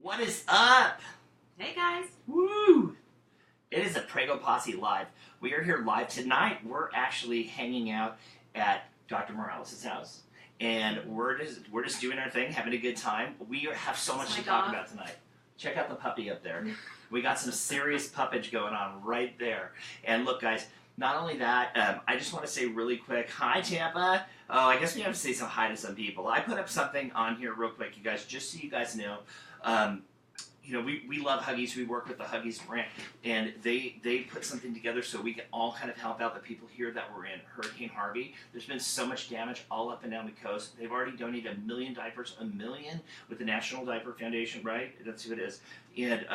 What is up? Hey guys. Woo! It is a Preggo Posse live. We are here live tonight. We're actually hanging out at Dr. Morales' house, and we're just doing our thing, having a good time. We have so much to talk about tonight. Check out the puppy up there. We got some serious puppage going on right there. And look, guys. Not only that, I just want to say really quick, hi Tampa. Oh, I guess we have to say some hi to some people. I put up something on here real quick, you guys, just so you guys know. We love Huggies. We work with the Huggies brand, and they put something together so we can all kind of help out the people here that were in Hurricane Harvey. There's been so much damage all up and down the coast. They've already donated 1 million diapers, 1 million with the National Diaper Foundation, right? That's who it is. And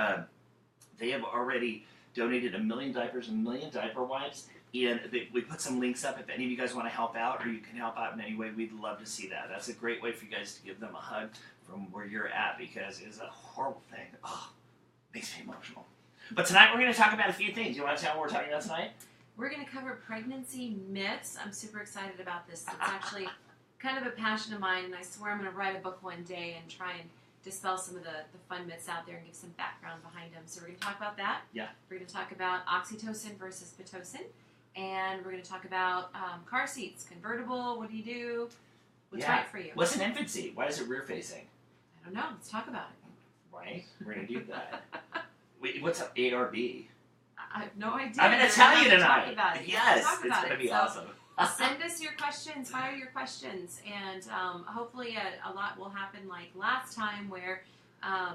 they have already donated 1 million diapers, 1 million diaper wipes, and we put some links up if any of you guys want to help out or you can help out in any way. We'd love to see that. That's a great way for you guys to give them a hug from where you're at, because it's a horrible thing. Oh, makes me emotional. But tonight we're going to talk about a few things. You want to tell them what we're talking about tonight? We're going to cover pregnancy myths. I'm super excited about this. It's actually kind of a passion of mine, and I swear I'm going to write a book one day and try and dispel some of the fun myths out there and give some background behind them. So we're going to talk about that. Yeah. We're going to talk about oxytocin versus Pitocin. And we're going to talk about car seats, convertible, what do you do? What's right for you? What's an infant seat? Why is it rear facing? I don't know. Let's talk about it. Right? We're going to do that. Wait, what's up, A or B? I have no idea. I'm going to tell you tonight. Talk about it. Yes, it's going to be awesome. Send us your questions, fire your questions, and hopefully a lot will happen like last time where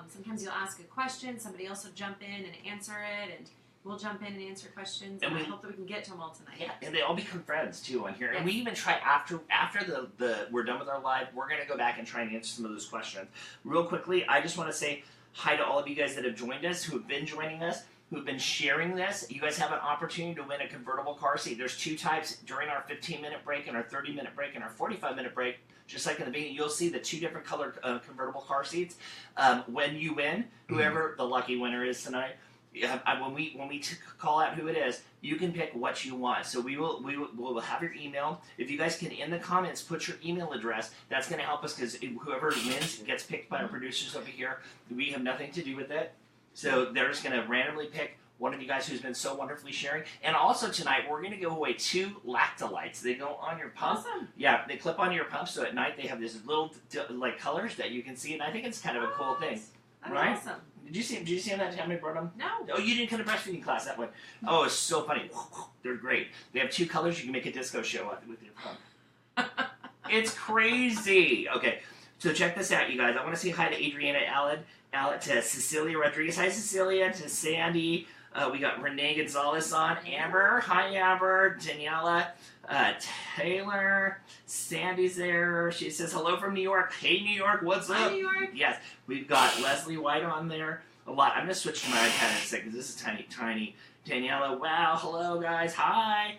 sometimes you'll ask a question, somebody else will jump in and answer it, and we'll jump in and answer questions, and I hope that we can get to them all tonight. Yeah, and they all become friends too on here. Yes. And we even try after the we're done with our live, we're going to go back and try and answer some of those questions. Real quickly, I just want to say hi to all of you guys that have joined us, who have been joining us, who have been sharing this. You guys have an opportunity to win a convertible car seat. There's 2 types during our 15-minute break and our 30-minute break and our 45-minute break. Just like in the beginning, you'll see the 2 different colored convertible car seats. When you win, whoever the lucky winner is tonight, when we call out who it is, you can pick what you want. So we'll have your email. If you guys can, in the comments, put your email address. That's going to help us, because whoever wins gets picked by our producers over here. We have nothing to do with it. So they're just going to randomly pick one of you guys who's been so wonderfully sharing. And also tonight, we're going to give away 2 lactolites. They go on your pump. Awesome. Yeah, they clip onto your pump, so at night they have these little like colors that you can see, and I think it's kind of a cool thing. That's right? awesome. Did you see them that time I brought them? No. Oh, you didn't come to breastfeeding class, that one. Oh, it's so funny. They're great. They have 2 colors. You can make a disco show with your pump. It's crazy. Okay, so check this out, you guys. I want to say hi to Adriana Allen, to Cecilia Rodriguez. Hi, Cecilia. To Sandy. We got Renee Gonzalez on. Amber. Hi, Amber. Daniela. Taylor. Sandy's there. She says hello from New York. Hey, New York. What's up? Hi, New York. Yes. We've got Leslie White on there. A lot. I'm going to switch to my iPad in a second, because this is tiny. Daniela. Wow. Hello, guys. Hi.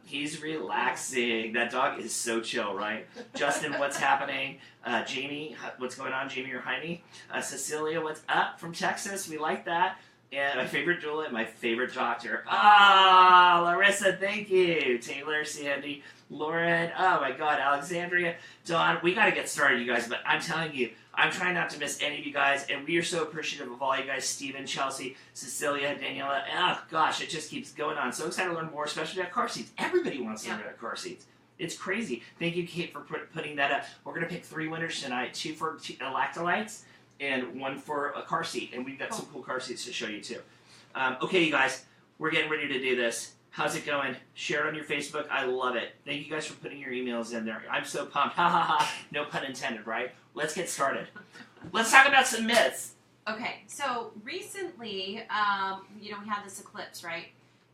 He's relaxing. That dog is so chill, right? Justin, what's happening? Jamie, what's going on? Jamie or Jaime? Cecilia, what's up from Texas? We like that. And my favorite doula and my favorite doctor. Larissa, thank you. Taylor, Sandy, Lauren, oh my God, Alexandria, Dawn. We got to get started, you guys, but I'm telling you, I'm trying not to miss any of you guys, and we are so appreciative of all you guys. Steven, Chelsea, Cecilia, Daniela. Oh gosh, it just keeps going on. So excited to learn more, especially about car seats. Everybody wants to learn about car seats. It's crazy. Thank you, Kate, for putting that up. We're going to pick 3 winners tonight, 2 for lactolites and 1 for a car seat. And we've got some cool car seats to show you too. Okay, you guys, we're getting ready to do this. How's it going? Share it on your Facebook. I love it. Thank you guys for putting your emails in there. I'm so pumped. Ha ha ha. No pun intended, right? Let's get started. Let's talk about some myths. Okay, so recently, we had this eclipse, right?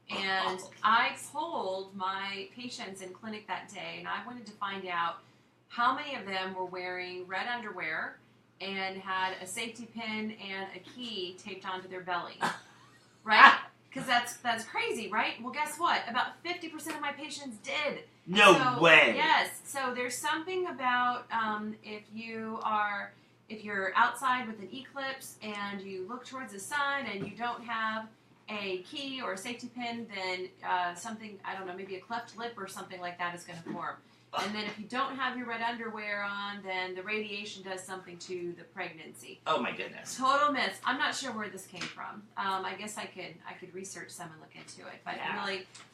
And I polled my patients in clinic that day, and I wanted to find out how many of them were wearing red underwear and had a safety pin and a key taped onto their belly, right? Because that's crazy, right? Well, guess what? About 50% of my patients did. No way. Yes. So there's something about if you're outside with an eclipse and you look towards the sun and you don't have a key or a safety pin, then something, I don't know, maybe a cleft lip or something like that is going to form. And then if you don't have your red underwear on, then the radiation does something to the pregnancy. Oh my goodness. Total myths. I'm not sure where this came from. I guess I could research some and look into it. But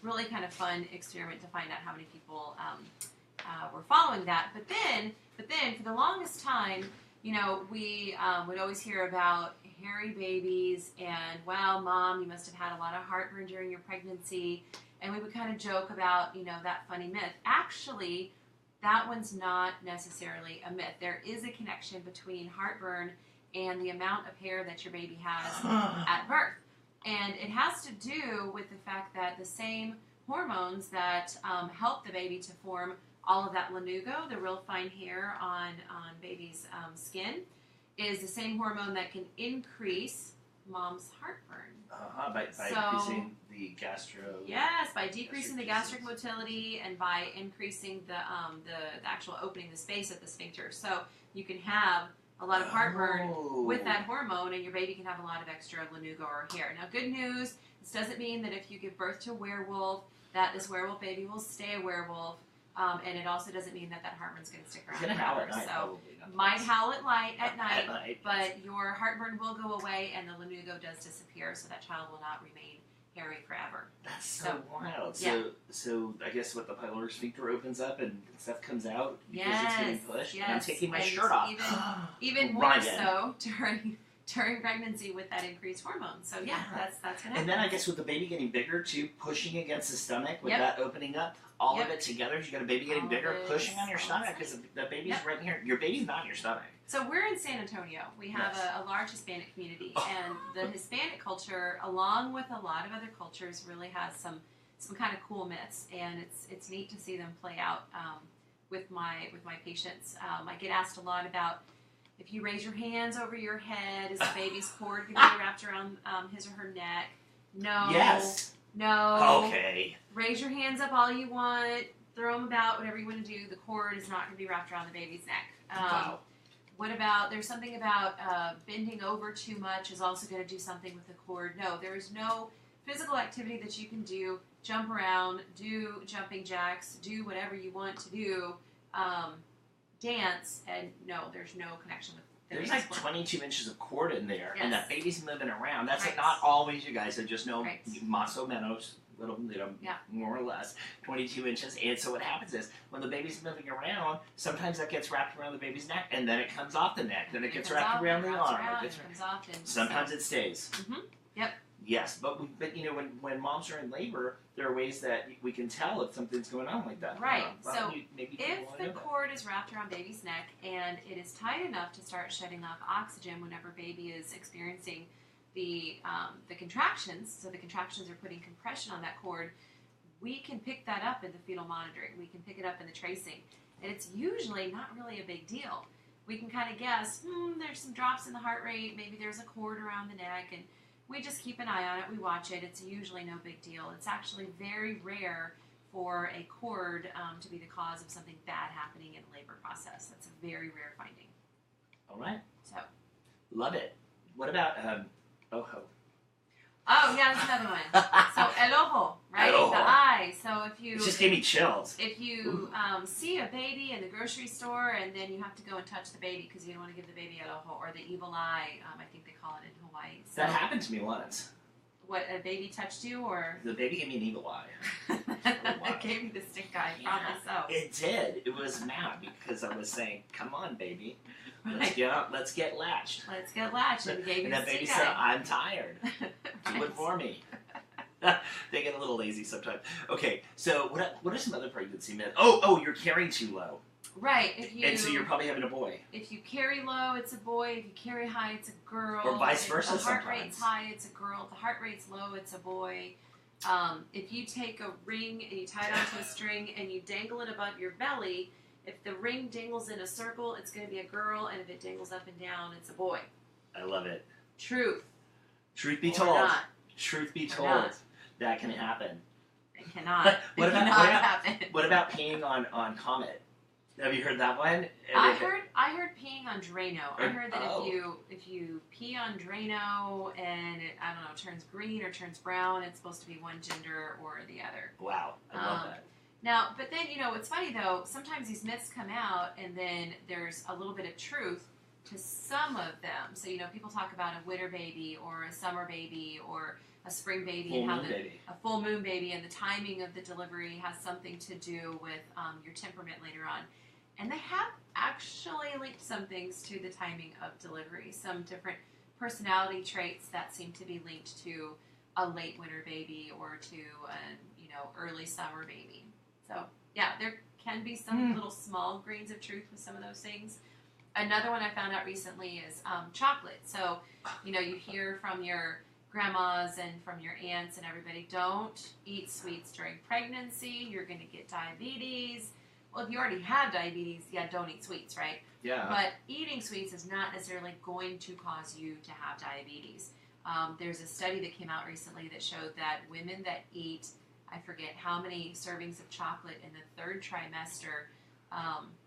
really kind of fun experiment to find out how many people were following that. But then for the longest time, we would always hear about hairy babies and, wow, Mom, you must have had a lot of heartburn during your pregnancy. And we would kind of joke about, that funny myth. Actually, that one's not necessarily a myth. There is a connection between heartburn and the amount of hair that your baby has at birth. And it has to do with the fact that the same hormones that help the baby to form all of that lanugo, the real fine hair on baby's skin, is the same hormone that can increase mom's heartburn. By increasing the gastro. Yes, by decreasing the gastric motility and by increasing the actual opening, the space at the sphincter. So you can have a lot of heartburn with that hormone, and your baby can have a lot of extra lanugo or hair. Now, good news, this doesn't mean that if you give birth to a werewolf, that this werewolf baby will stay a werewolf. And it also doesn't mean that heartburn's going to stick around. It's going to howl at night, so probably. might howl at night, but your heartburn will go away and the lanugo does disappear, so that child will not remain hairy forever. That's so wild. Yeah. So I guess what the pyloric sphincter opens up and stuff comes out because it's getting pushed. Yes. And I'm taking my shirt off. Even more so during pregnancy with that increased hormone. So that's going to happen. And then I guess with the baby getting bigger too, pushing against the stomach with that opening up, all of it together, you got a baby getting bigger, pushing on your stomach because the baby's right here. Your baby's not in your stomach. So we're in San Antonio. We have a large Hispanic community, and the Hispanic culture, along with a lot of other cultures, really has some kind of cool myths, and it's neat to see them play out with my patients. I get asked a lot about, if you raise your hands over your head, is the baby's cord going to be wrapped around his or her neck? No. Yes. No. Okay. Raise your hands up all you want. Throw them about, whatever you want to do. The cord is not going to be wrapped around the baby's neck. Wow. What about, there's something about bending over too much is also going to do something with the cord. No, there is no physical activity that you can do. Jump around, do jumping jacks, do whatever you want to do. Dance, and no, there's no connection with the There's baby's like cord. 22 inches of cord in there, Yes. and that baby's moving around. That's Right. not always, you guys. So just know, Right. más o menos, little, more or less, 22 inches. And so what happens is, when the baby's moving around, sometimes that gets wrapped around the baby's neck, and then it comes off the neck. Then it gets wrapped around the arm. Sometimes it stays. Mm-hmm. Yep. Yes, but when moms are in labor, there are ways that we can tell if something's going on like that. Right. Well, So maybe if the cord is wrapped around baby's neck and it is tight enough to start shutting off oxygen whenever baby is experiencing the contractions, so the contractions are putting compression on that cord, we can pick that up in the fetal monitoring. We can pick it up in the tracing, and it's usually not really a big deal. We can kind of guess, there's some drops in the heart rate, maybe there's a cord around the neck, and we just keep an eye on it, we watch it, it's usually no big deal. It's actually very rare for a cord to be the cause of something bad happening in the labor process. That's a very rare finding. All right. So. Love it. What about ojo? Oh, yeah, that's another one. So, el ojo, right? El ojo. The eye. So if you... It just gave me chills. If you see a baby in the grocery store and then you have to go and touch the baby because you don't want to give the baby el ojo, or the evil eye, I think they call it in Hawaii. So, That happened to me once. What, a baby touched you, or? The baby gave me an evil eye. It gave you the stink eye, probably so. It did. It was mad because I was saying, "Come on, baby, let's Right. get up. Let's get latched." Let's get latched, and gave you And the that baby stink said, eye. "I'm tired. Do it for me." They get a little lazy sometimes. Okay, so what are some other pregnancy myths? Oh, you're carrying too low. Right. And so you're probably having a boy. If you carry low, it's a boy. If you carry high, it's a girl. Or vice versa If the heart sometimes. rate's high, it's a girl. If the heart rate's low, it's a boy. If you take a ring and you tie it onto a string and you dangle it above your belly, if the ring dangles in a circle, it's going to be a girl, and if it dangles up and down, it's a boy. I love it. Truth. Truth be Or told. not. Truth be Or told. not. That can happen. It cannot. What about- happen. What about peeing on Comet? Have you heard that one? I heard peeing on Drano. I Or- heard that oh. if you pee on Drano and it, turns green or turns brown, it's supposed to be one gender or the other. Wow, I love that. Now, but then, it's funny though, sometimes these myths come out and then there's a little bit of truth to some of them. So, people talk about a winter baby or a summer baby or a spring baby Full moon baby. A full moon baby, and the timing of the delivery has something to do with your temperament later on. And they have actually linked some things to the timing of delivery, some different personality traits that seem to be linked to a late winter baby or to an early summer baby. So yeah, there can be some little small grains of truth with some of those things. Another one I found out recently is chocolate. So you hear from your grandmas and from your aunts and everybody, don't eat sweets during pregnancy, you're going to get diabetes. Well, if you already have diabetes, don't eat sweets, right? Yeah. But eating sweets is not necessarily going to cause you to have diabetes. There's a study that came out recently that showed that women that eat, I forget how many servings of chocolate in the third trimester,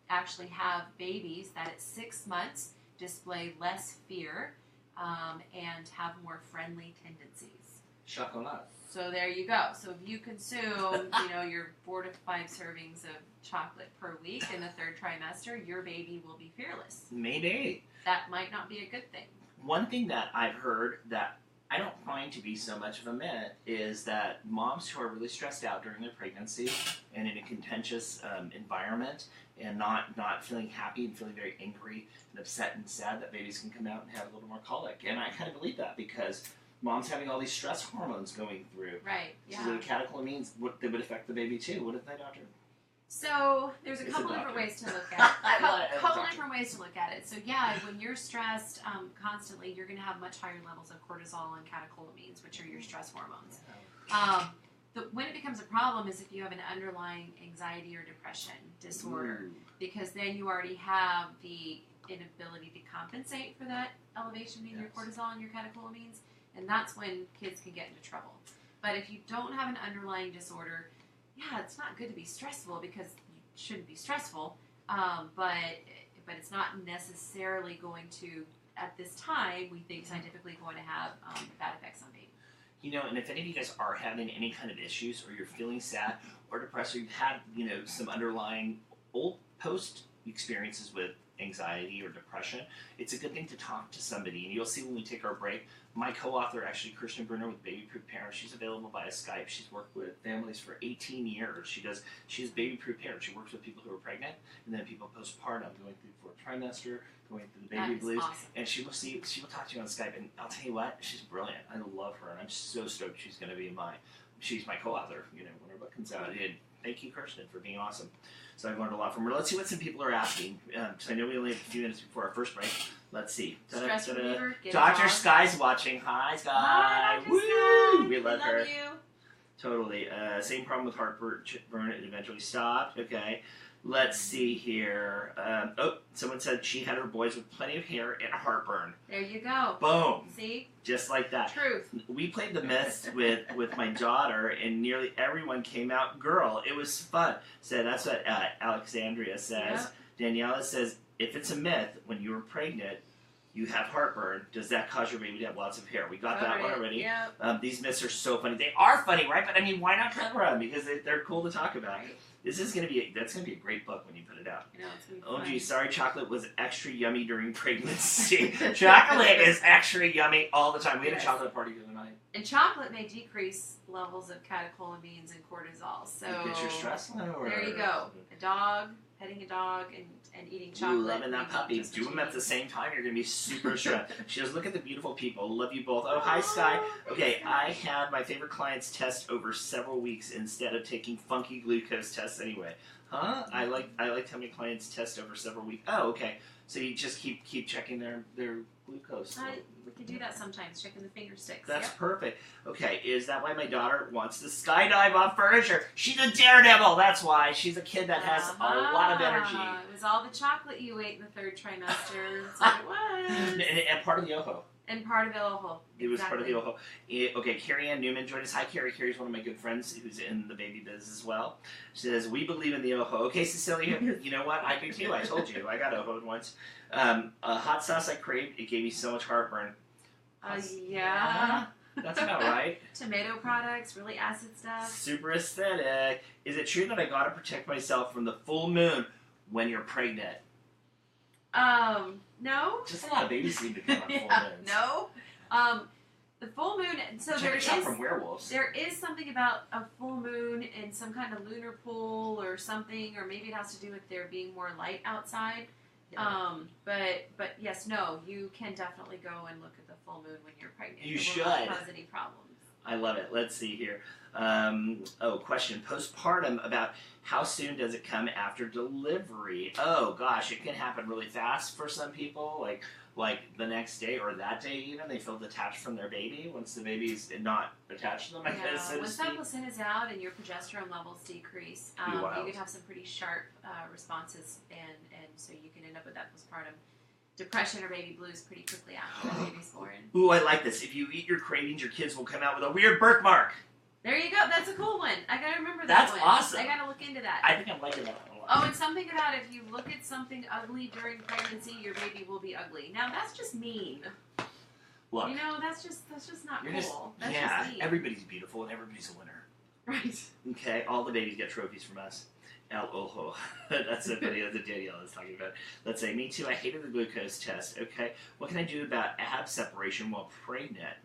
actually have babies that at 6 months display less fear and have more friendly tendencies. Chocolat. So there you go. So if you consume, your 4 to 5 servings of chocolate per week in the third trimester, your baby will be fearless. Maybe. That might not be a good thing. One thing that I've heard that I don't find to be so much of a myth is that moms who are really stressed out during their pregnancy and in a contentious environment and not feeling happy and feeling very angry and upset and sad, that babies can come out and have a little more colic. And I kind of believe that because mom's having all these stress hormones going through. Right, yeah. So the catecholamines, they would affect the baby too, wouldn't they, doctor? So there's a couple different ways to look at it. Couple different ways to look at it. So yeah, when you're stressed constantly, you're going to have much higher levels of cortisol and catecholamines, which are your stress hormones. When it becomes a problem is if you have an underlying anxiety or depression disorder, because then you already have the inability to compensate for that elevation in your cortisol and your catecholamines, and that's when kids can get into trouble. But if you don't have an underlying disorder, it's not good to be stressful because you shouldn't be stressful, but it's not necessarily going to, at this time, we think scientifically going to have bad effects on baby. And if any of you guys are having any kind of issues or you're feeling sad or depressed or you've had, some underlying old post experiences with anxiety or depression, it's a good thing to talk to somebody. And you'll see when we take our break, my co-author, actually, Kirsten Brunner with Baby Proof Parents, she's available via Skype. She's worked with families for 18 years. She's Baby Proof Parent. She works with people who are pregnant and then people postpartum, going through fourth trimester, going through the baby blues. Awesome. And she will talk to you on Skype. And I'll tell you what, she's brilliant. I love her, and I'm so stoked she's going to be she's my co-author. When her book comes out. And thank you, Kirsten, for being awesome. So I've learned a lot from her. Let's see what some people are asking. So I know we only have a few minutes before our first break. Let's see. Stress reliever, Dr. Sky's watching. Hi, Sky. Hi, Dr. Woo! Sky. We love her. You. Totally. Same problem with heartburn. It eventually stopped. Okay. Let's see here. Someone said she had her boys with plenty of hair and heartburn. There you go. Boom. See? Just like that. Truth. We played the myths with my daughter, and nearly everyone came out girl. It was fun. So that's what Alexandria says. Yep. Daniela says, if it's a myth, when you were pregnant, you have heartburn, does that cause your baby to have lots of hair? We got that one already. Yep. These myths are so funny. They are funny, right? But I mean, why not cover them? Because they're cool to talk about. Right. That's gonna be a great book when you put it out. I know, it's gonna be Oh fun. gee, sorry, chocolate was extra yummy during pregnancy. Chocolate is extra yummy all the time. We had a chocolate party the other night. And chocolate may decrease levels of catecholamines and cortisol. So get your stress lower. There you go. Petting a dog, and eating chocolate. Loving that puppy. Do them at the same time. You're going to be super stressed. She goes, look at the beautiful people. Love you both. Oh, hi, Sky. Okay, I had my favorite clients test over several weeks instead of taking funky glucose tests anyway. Huh? I like having clients test over several weeks. Oh, okay. So you just keep checking their glucose. We can do that sometimes, checking the finger sticks. That's perfect. Okay, is that why my daughter wants to skydive off furniture? She's a daredevil. That's why. She's a kid that has a lot of energy. It was all the chocolate you ate in the third trimester. That's what it was. And part of the OHO. And part of the OHO. It was part of the OHO. Okay, Carrie Ann Newman joined us. Hi, Carrie. Carrie's one of my good friends who's in the baby biz as well. She says, we believe in the OHO. Okay, Cecilia, you know what? I do too. I told you. I got OHO'd once. A hot sauce I craved. It gave me so much heartburn. Yeah. That's about right. Tomato products, really acid stuff. Super aesthetic. Is it true that I gotta protect myself from the full moon when you're pregnant? No. Just a lot of babies seem to come on full moons. No. The full moon. So Check it out from werewolves. There is something about a full moon and some kind of lunar pull or something, or maybe it has to do with there being more light outside. Yeah. But yes, no, you can definitely go and look at the full moon when you're pregnant. You it should. Will not cause any problems. I love it. Let's see here. Question. Postpartum, about how soon does it come after delivery? Oh, gosh, it can happen really fast for some people, like the next day or that day even. They feel detached from their baby once the baby's not attached to them, I guess, so to once speak. that placenta's out and your progesterone levels decrease, you could have some pretty sharp responses, and so you can end up with that postpartum depression or baby blues pretty quickly after the baby's born. Ooh, I like this. If you eat your cravings, your kids will come out with a weird birthmark. There you go. That's a cool one. I gotta remember that one. That's awesome. I gotta look into that. I think I'm liking that one a lot. Oh, and something about if you look at something ugly during pregnancy, your baby will be ugly. Now that's just mean. Look, you know, that's just not cool. That's yeah, just mean. everybody's beautiful and everybody's a winner. Right. Okay, all the babies get trophies from us. That's a video that Danielle is talking about. Let's say, me too, I hated the glucose test. Okay, what can I do about ab separation while pregnant?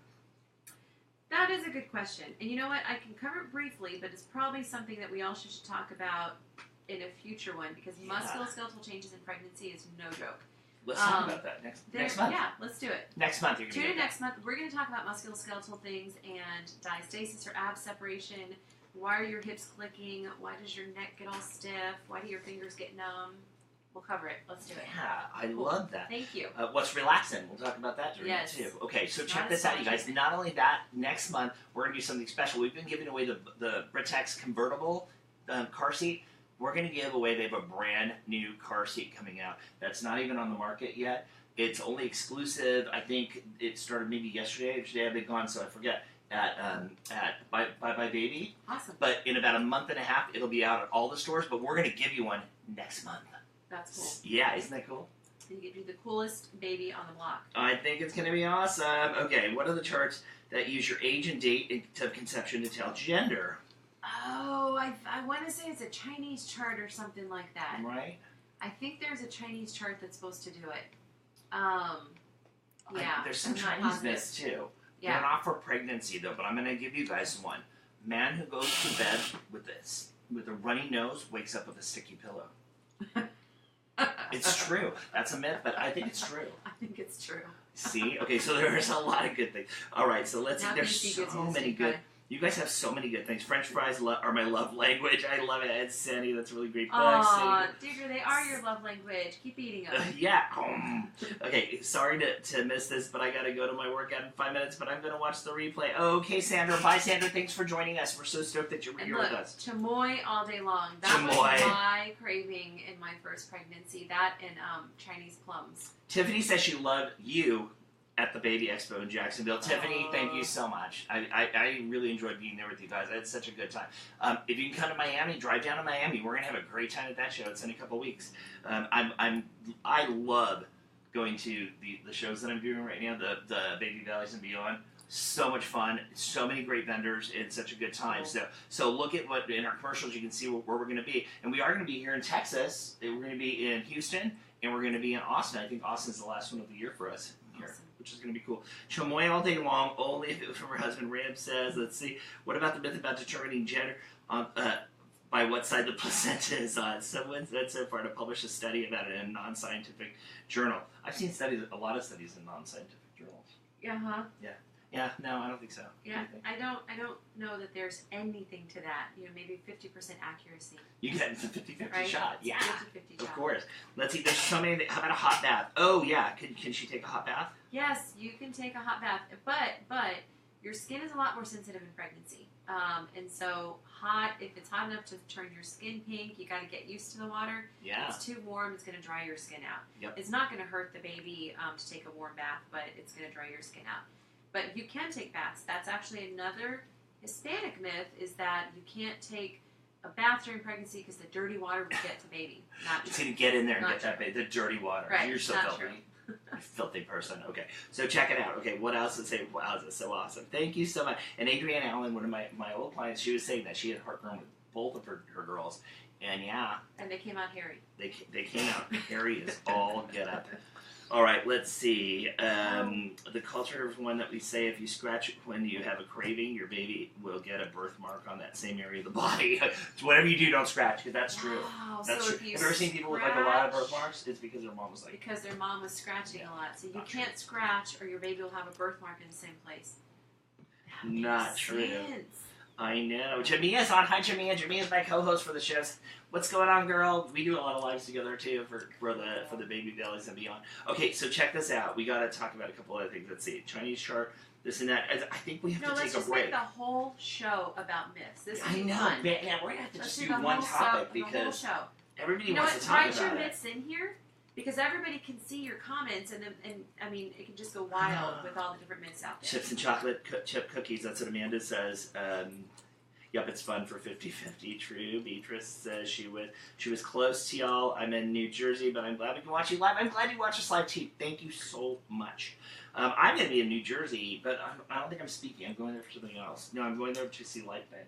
That is a good question. And you know what? I can cover it briefly, but it's probably something that we all should talk about in a future one, because musculoskeletal changes in pregnancy is no joke. Let's talk about that next month. Yeah, let's do it. Next month, you're going to Tune in next month. We're going to talk about musculoskeletal things and diastasis or ab separation. Why are your hips clicking? Why does your neck get all stiff? Why do your fingers get numb? We'll cover it. Let's do it. Yeah, I love that. Thank you. What's relaxing? We'll talk about that during it too. Okay, so check this out, you guys. Not only that, next month we're going to do something special. We've been giving away the Britex convertible car seat. We're going to give away, they have a brand new car seat coming out that's not even on the market yet. It's only exclusive. I think it started maybe yesterday. Today I've been gone, so I forget. At Bye Bye Baby. Awesome. But in about a month and a half, it'll be out at all the stores, but we're going to give you one next month. That's cool. Yeah, isn't that cool? You get you the coolest baby on the block. I think it's going to be awesome. Okay, what are the charts that use your age and date of conception to tell gender? Oh, I want to say it's a Chinese chart or something like that. Right? I think there's a Chinese chart that's supposed to do it. There's some Chinese myths too. Yeah. They're not for pregnancy though, but I'm going to give you guys one. Man who goes to bed with a runny nose wakes up with a sticky pillow. It's true. That's a myth, but I think it's true. I think it's true. See? Okay, so there's a lot of good things. All right, so let's see. There's so many good. You guys have so many good things. French fries are my love language. I love it. And Sandy, that's a really great book. Aw, Deirdre, they are your love language. Keep eating them. Yeah. Okay, sorry to miss this, but I got to go to my workout in 5 minutes, but I'm going to watch the replay. Okay, Sandra. Bye, Sandra. Thanks for joining us. We're so stoked that you're here with us. Chamoy all day long. That was my craving in my first pregnancy. That and Chinese plums. Tiffany says she loved you at the Baby Expo in Jacksonville. Tiffany, thank you so much. I really enjoyed being there with you guys. I had such a good time. If you can come to Miami, drive down to Miami. We're gonna have a great time at that show. It's in a couple weeks. I love going to the shows that I'm doing right now. The Baby Valleys and Beyond. So much fun. So many great vendors. It's such a good time. So look at what in our commercials you can see where we're gonna be. And we are gonna be here in Texas. We're gonna be in Houston, and we're gonna be in Austin. I think Austin's the last one of the year for us here. Awesome. Which is going to be cool. Chamoy all day long, only if it was from her husband. Ram says, let's see, what about the myth about determining gender by what side the placenta is on? Someone said so far to publish a study about it in a non-scientific journal. I've seen a lot of studies in non-scientific journals. Uh-huh. Yeah, no, I don't think so. Yeah, I don't know that there's anything to that. You know, maybe 50% accuracy. You get the 50-50 right? shot. Yeah, 50-50 of shot. course. Let's see, there's so many. How about a hot bath? Oh, yeah. Can she take a hot bath? Yes, you can take a hot bath, but your skin is a lot more sensitive in pregnancy. And so if it's hot enough to turn your skin pink, you got to get used to the water. Yeah. If it's too warm, it's going to dry your skin out. Yep. It's not going to hurt the baby to take a warm bath, but it's going to dry your skin out. But you can take baths. That's actually another Hispanic myth, is that you can't take a bath during pregnancy because the dirty water will get to baby. Not It's true. going to get in there and Not get that the dirty water. Right. You're so Not filthy. true. Filthy person. Okay, so check it out. Okay, what else is it? Wow, this is so awesome. Thank you so much. And Adrienne Allen, one of my old clients, she was saying that she had heartburn with both of her girls. And yeah. And they came out hairy. They came out hairy as all get up. All right, let's see. The culture is one that we say if you scratch when you have a craving, your baby will get a birthmark on that same area of the body. So whatever you do, don't scratch, because that's true. Wow. That's so true. if you Have you ever seen people with like a lot of birthmarks? It's because their mom was like... Because their mom was scratching a lot. So you Not can't scratch or your baby will have a birthmark in the same place. That Not makes true. sense. I know. Jamia's on. Hi, Jamia. Jamia's my co-host for the shows. What's going on, girl? We do a lot of lives together too for the baby bellies and beyond. Okay, so check this out. We got to talk about a couple other things. Let's see. Chinese chart, this and that. I think we have to take a break. Let's just make the whole show about myths. This I know. fun. Yeah, we're gonna have to Let's just do do the one whole topic the whole because show. everybody You know wants what? to talk Write about your it. myths in here because everybody can see your comments and I mean it can just go wild with all the different myths out there. Chips and chocolate chip cookies. That's what Amanda says. Yep, it's fun for 50-50. True. Beatrice says she was close to y'all. I'm in New Jersey, but I'm glad we can watch you live. I'm glad you watch us live too. Thank you so much. I'm going to be in New Jersey, but I don't think I'm speaking. I'm going there for something else. No, I'm going there to see Light Bank.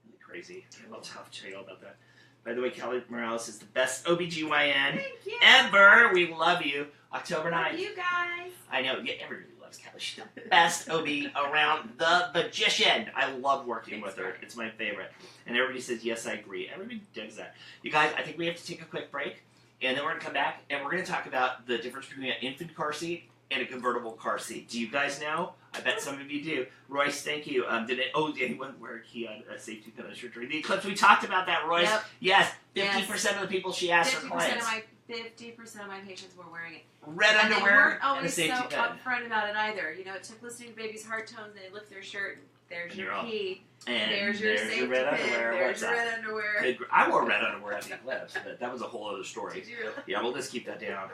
Really crazy. I'll tell you all about that. By the way, Kelly Morales is the best OBGYN ever. We love you. October 9th. Love you guys. I know. Yeah, everybody loves Kelly. She's the best OB around. The magician. I love working with her. It's my favorite. And everybody says, yes, I agree. Everybody digs that. You guys, I think we have to take a quick break. And then we're going to come back. And we're going to talk about the difference between an infant car seat and a convertible car seat. Do you guys know? I bet some of you do. Royce, thank you. Did anyone wear a key on a safety pin on a shirt during the eclipse? We talked about that, Royce. Yep. Yes. 50% of the people she asked her clients. 50% of my patients were wearing it. Red and underwear they weren't and a always safety so pin. upfront about it either. You know, it took listening to baby's heart tones. They lift their shirt. And there's your key. And there's your safety red pin. underwear. There's your red underwear. I wore red underwear at the eclipse, but that was a whole other story. Did you really? Yeah, we'll just keep that down.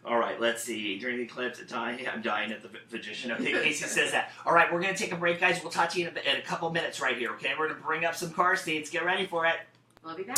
All right, let's see. During the eclipse, I'm dying at the magician. Okay, Casey says that. All right, we're going to take a break, guys. We'll talk to you in a couple minutes right here, okay? We're going to bring up some car seats. Get ready for it. We'll be back.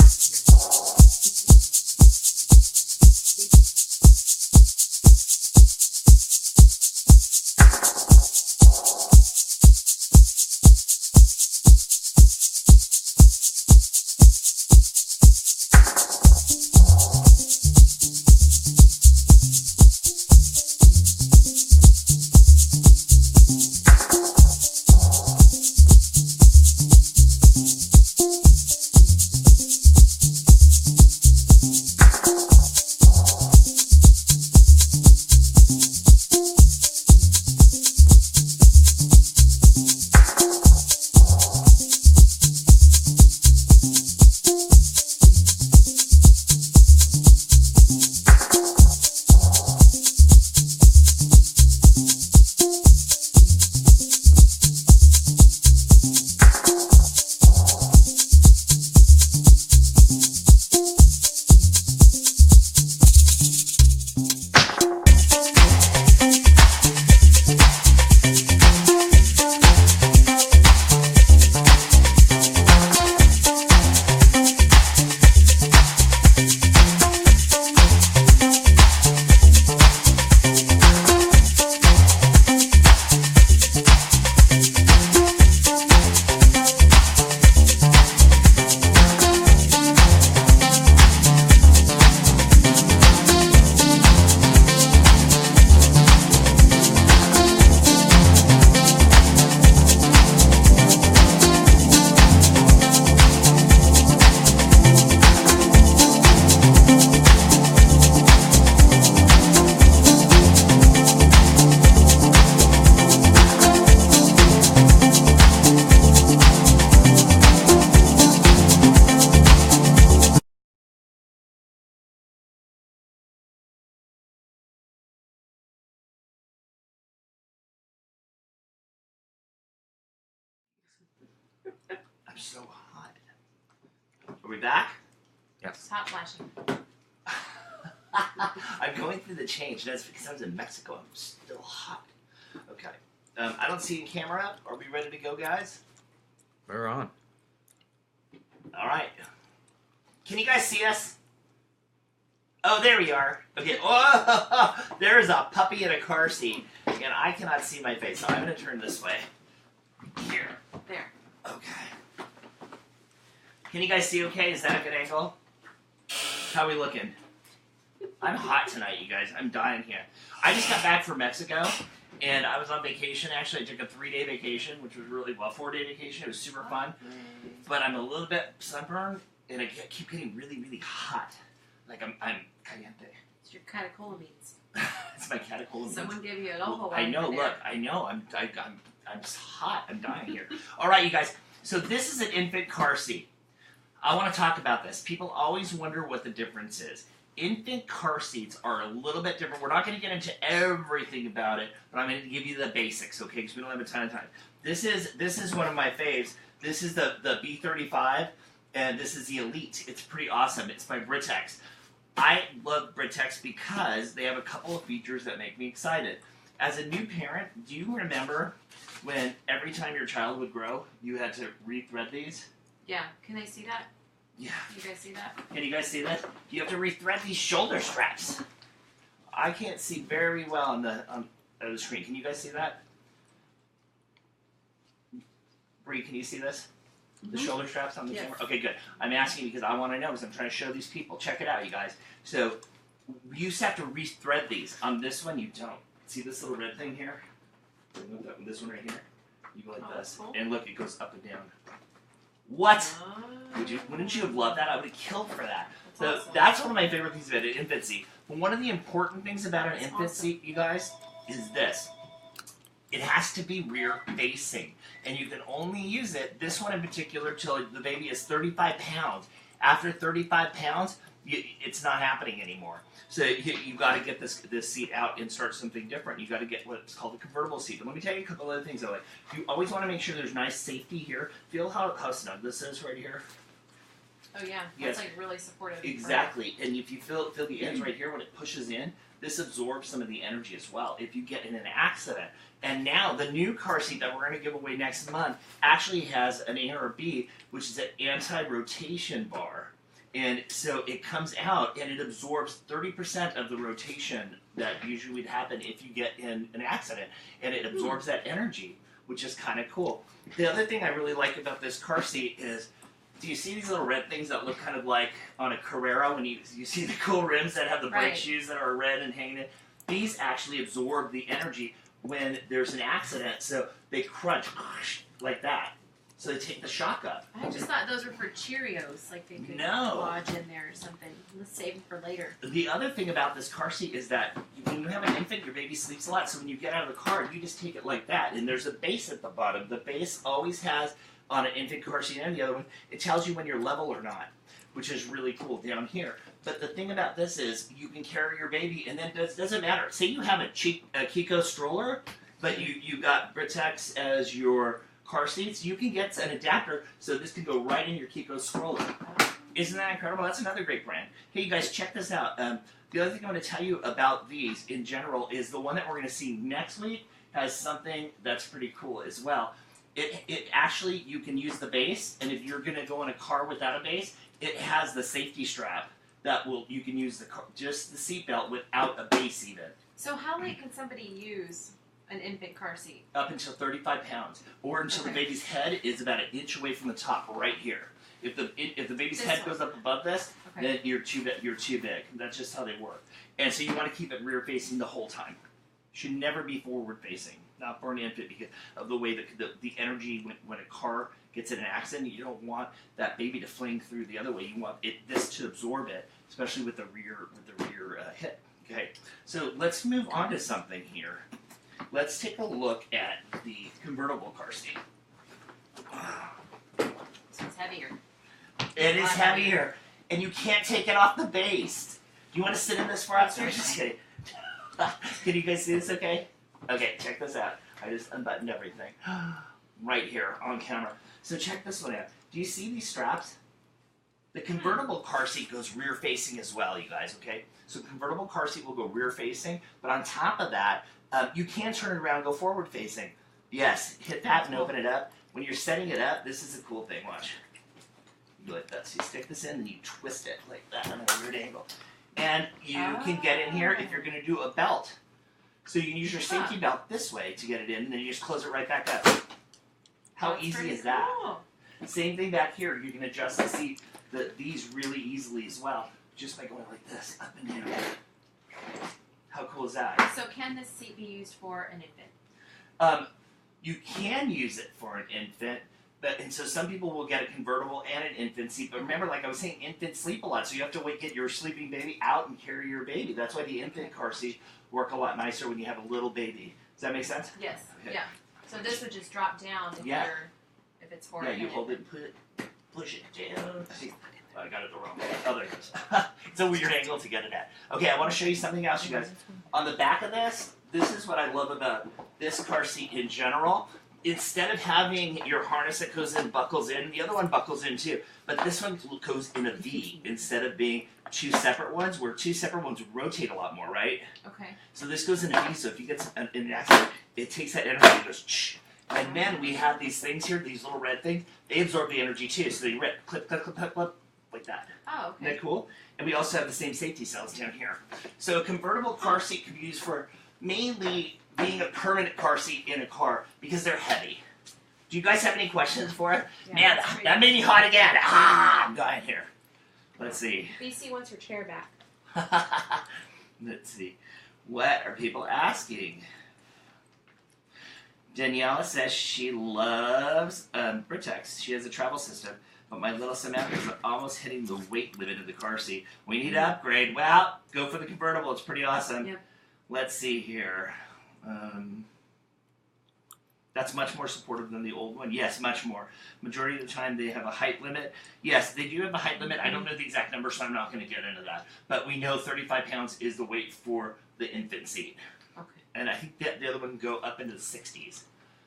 I'm so hot. Are we back? It's hot flashing. I'm going through the change. That's because I was in Mexico. I'm still hot. Okay. I don't see a camera. Are we ready to go, guys? We're on. All right. Can you guys see us? Oh, there we are. Okay. Oh, there's a puppy in a car seat, and I cannot see my face, so I'm going to turn this way. Here. There. Okay. Can you guys see okay? Is that a good angle? How are we looking? I'm hot tonight, you guys. I'm dying here. I just got back from Mexico, and I was on vacation. Actually, I took a 3-day vacation, which was really well, 4-day vacation. It was super fun. But I'm a little bit sunburned, and I keep getting really, really hot. Like I'm caliente. It's your catecholamines. It's my catecholamines. Someone gave you an ojo. I know. Look, I know. I'm just hot. I'm dying here. All right, you guys. So this is an infant car seat. I want to talk about this. People always wonder what the difference is. Infant car seats are a little bit different. We're not going to get into everything about it, but I'm going to give you the basics, okay? Because we don't have a ton of time. This is one of my faves. This is the B35, and this is the Elite. It's pretty awesome. It's by Britex. I love Britex because they have a couple of features that make me excited. As a new parent, do you remember when every time your child would grow, you had to rethread these? Yeah. Can I see that? Yeah. You guys see that? Can you guys see that? You have to rethread these shoulder straps. I can't see very well on the screen. Can you guys see that? Bree, can you see this? The shoulder straps on the camera? Okay, good. I'm asking because I want to know because I'm trying to show these people. Check it out, you guys. So, you used to have to rethread these. On this one, you don't. See this little red thing here? This one right here? You go like this. Cool. And look, it goes up and down. What? Oh. Wouldn't you have loved that? I would have killed for that. So Awesome. that's one of my favorite things about an infancy. But one of the important things about an That's infancy, you guys, is this. It has to be rear facing. And you can only use it, this one in particular, till the baby is 35 pounds. After 35 pounds, it's not happening anymore. So you got to get this seat out and start something different. You got to get what's called a convertible seat. But let me tell you a couple other things. You always want to make sure there's nice safety here. Feel how snug this is right here. Oh yeah, Yes. that's like really supportive. Exactly. And if you feel the ends right here when it pushes in, this absorbs some of the energy as well. If you get in an accident. And now the new car seat that we're going to give away next month actually has an A or B, which is an anti-rotation bar. And so it comes out and it absorbs 30% of the rotation that usually would happen if you get in an accident. And it absorbs that energy, which is kind of cool. The other thing I really like about this car seat is, do you see these little red things that look kind of like on a Carrera when you see the cool rims that have the brake shoes that are red and hanging in? These actually absorb the energy when there's an accident, so they crunch like that. So they take the shock up. I just thought those were for Cheerios, like they could lodge in there or something. Let's save them for later. The other thing about this car seat is that when you have an infant, your baby sleeps a lot, so when you get out of the car, you just take it like that, and there's a base at the bottom. The base always has, on an infant car seat and the other one, it tells you when you're level or not, which is really cool down here. But the thing about this is you can carry your baby, and then it doesn't matter. Say you have a Kiko stroller, but you got Britex as your car seats, you can get an adapter so this can go right in your Kiko stroller. Isn't that incredible? That's another great brand. Hey, you guys, check this out. The other thing I'm going to tell you about these in general is the one that we're going to see next week has something that's pretty cool as well. It actually, you can use the base, and if you're going to go in a car without a base, it has the safety strap that you can use just the seatbelt without a base even. So how late can somebody use an infant car seat? Up until 35 pounds, or until the baby's head is about an inch away from the top, right here. If the baby's head goes up above this, then you're too big. That's just how they work. And so you want to keep it rear facing the whole time. Should never be forward facing, not for an infant, because of the way the energy when a car gets in an accident, you don't want that baby to fling through the other way. You want this to absorb it, especially with the rear hip. Okay, so let's move on to something here. Let's take a look at the convertible car seat. This one's heavier. It is heavier, and you can't take it off the base. Do you want to sit in this for us? I'm just kidding. Can you guys see this okay? Okay, check this out. I just unbuttoned everything. Right here on camera. So check this one out. Do you see these straps? The convertible car seat goes rear facing as well, you guys, okay? So convertible car seat will go rear facing, but on top of that, you can turn it around and go forward facing. Yes, hit that and open it up. When you're setting it up, this is a cool thing, watch. You go like that. So you stick this in and you twist it like that on a weird angle. And you can get in here if you're going to do a belt. So you can use your safety belt this way to get it in, and then you just close it right back up. How easy is that? Cool. Same thing back here. You can adjust the seat, these really easily as well, just by going like this, up and down. How cool is that? So can this seat be used for an infant? You can use it for an infant, and so some people will get a convertible and an infant seat. But remember, like I was saying, infants sleep a lot, so you have to get your sleeping baby out and carry your baby. That's why the infant car seat work a lot nicer when you have a little baby. Does that make sense? Yes. Okay. Yeah. So this would just drop down if it's for Yeah, an you infant. hold it and push it down. I got it the wrong way. Oh, there it goes. It's a weird angle to get it at. Okay, I want to show you something else, you guys. On the back of this is what I love about this car seat in general. Instead of having your harness that goes in, buckles in, the other one buckles in too, but this one goes in a V instead of being two separate ones, where two separate ones rotate a lot more, right? Okay. So this goes in a V, so if you get in an accident, it takes that energy and goes shh. And then we have these things here, these little red things, they absorb the energy too, so they rip, clip, clip, clip, clip, clip, like that. Oh, okay. Isn't that cool? And we also have the same safety cells down here. So a convertible car seat can be used for mainly being a permanent car seat in a car because they're heavy. Do you guys have any questions for it? Yeah, Man, that made me hot again. I'm dying here. Let's see. BC wants her chair back. Let's see. What are people asking? Daniela says she loves Britex. She has a travel system, but my little Samantha is almost hitting the weight limit of the car seat. We need to upgrade. Well, go for the convertible. It's pretty awesome. Yep. Let's see here. That's much more supportive than the old one. Yes, much more. Majority of the time they have a height limit. Yes, they do have a height limit. I don't know the exact number, so I'm not going to get into that. But we know 35 pounds is the weight for the infant seat. Okay. And I think that the other one can go up into the 60s.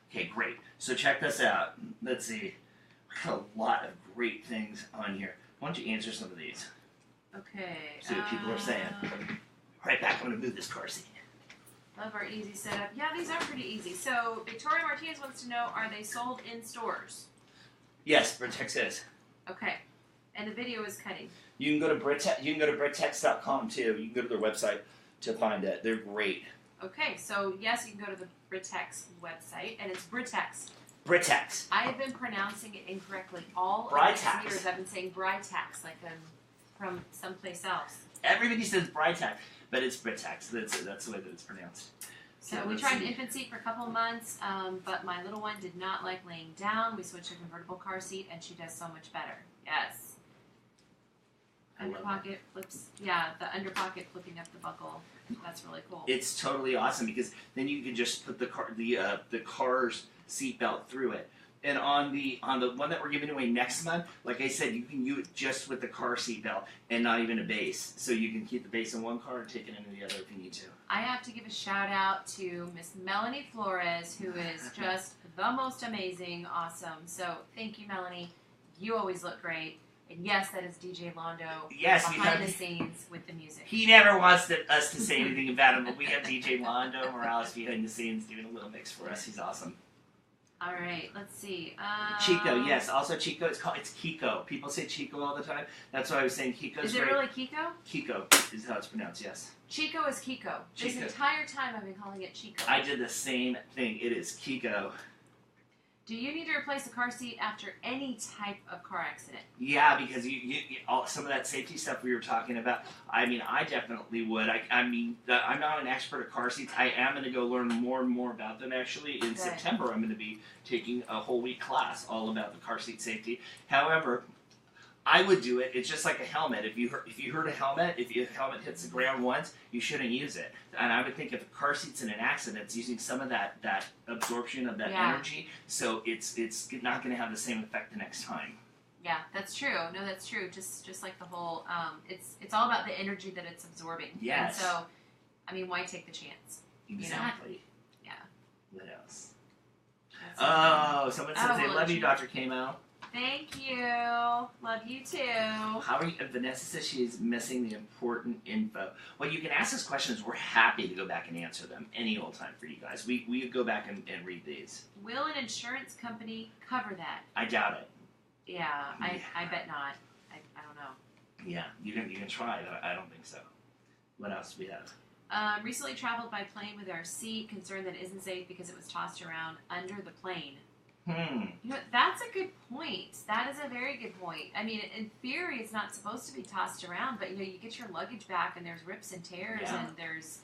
Okay, great. So check this out. Let's see. We got a lot of great things on here. Why don't you answer some of these? Okay. See what people are saying. Right back. I'm going to move this car seat. Love our easy setup. Yeah, these are pretty easy. So Victoria Martinez wants to know, are they sold in stores? Yes, Britex is. Okay. And the video is cutting. You can go to Britex.com too. You can go to their website to find it. They're great. Okay, so yes, you can go to the Britex website, and it's Britex. Britex. I have been pronouncing it incorrectly all of Britex. these years. I've been saying Britex, like I'm from someplace else. Everybody says Britex, but it's Britex. That's the way that it's pronounced. So Okay, we let's tried an see. infant seat for a couple of months, but my little one did not like laying down. We switched to a convertible car seat, and she does so much better. Yes. I love Under pocket flips. Yeah, the under pocket flipping up the buckle. That's really cool. It's totally awesome because then you can just put the car's seat belt through it. And on the one that we're giving away next month, like I said, you can use it just with the car seat belt and not even a base. So you can keep the base in one car and take it into the other if you need to. I have to give a shout out to Miss Melanie Flores, who is just the most amazing, awesome. So thank you, Melanie. You always look great. And yes, that is DJ Londo Yes, behind the scenes with the music. He never wants us to say anything about him, but we have DJ Londo Morales behind the scenes doing a little mix for us. He's awesome. All right, let's see. Chico, yes. Also Chico, it's Kiko. People say Chico all the time. That's why I was saying Kiko's Is it right. really Kiko? Kiko is how it's pronounced, yes. Chico is Kiko. This Chico. entire time I've been calling it Chico. I did the same thing. It is Kiko. Do you need to replace the car seat after any type of car accident? Yeah, because you some of that safety stuff we were talking about. I mean, I definitely would. I'm not an expert at car seats. I am going to go learn more and more about them. Actually, in Good. September, I'm going to be taking a whole week class all about the car seat safety. However, I would do it. It's just like a helmet. If you hurt a helmet, if your helmet hits the ground once, you shouldn't use it. And I would think if a car seat's in an accident, it's using some of that absorption of that energy, so it's not going to have the same effect the next time. Yeah, that's true. No, that's true. Just like the whole, it's all about the energy that it's absorbing. Yes. And so, I mean, why take the chance? Exactly. Yeah. What else? That's Oh, someone says they well, love you, Dr. Kamo. Thank you. Love you too. How are you? Vanessa says she's missing the important info. Well, you can ask us questions. We're happy to go back and answer them any old time for you guys. We go back and read these. Will an insurance company cover that? I doubt it. Yeah, I bet not. I don't know. Yeah, you can try. I don't think so. What else do we have? Recently traveled by plane with our seat, concerned that it isn't safe because it was tossed around under the plane. You know, that's a good point. That is a very good point. I mean, in theory, it's not supposed to be tossed around, but you know, you get your luggage back and there's rips and tears and there's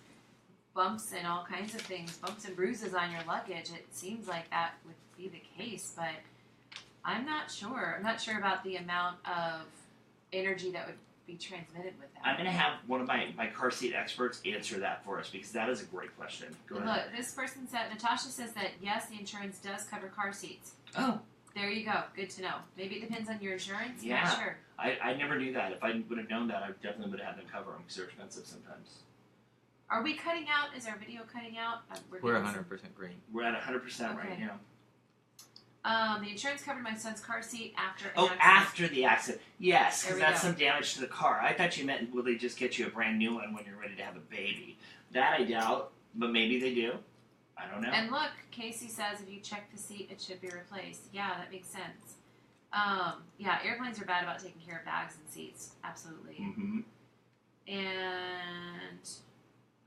bumps and all kinds of things, bumps and bruises on your luggage. It seems like that would be the case, but I'm not sure. I'm not sure about the amount of energy that would be transmitted with that. I'm going to have one of my car seat experts answer that for us because that is a great question. Go ahead. Look, this person said, Natasha says that yes, the insurance does cover car seats. Oh. There you go. Good to know. Maybe it depends on your insurance. Yeah. Not sure. I never knew that. If I would have known that, I definitely would have had them cover them because they're expensive sometimes. Are we cutting out? Is our video cutting out? We're 100% green. We're at 100% right now. The insurance covered my son's car seat after an accident. After the accident. Yes, because that's go. some damage to the car. I thought you meant, will they just get you a brand new one when you're ready to have a baby? That I doubt, but maybe they do. I don't know. And look, Casey says if you check the seat, it should be replaced. Yeah, that makes sense. Yeah, airplanes are bad about taking care of bags and seats. Absolutely. Mm-hmm. And,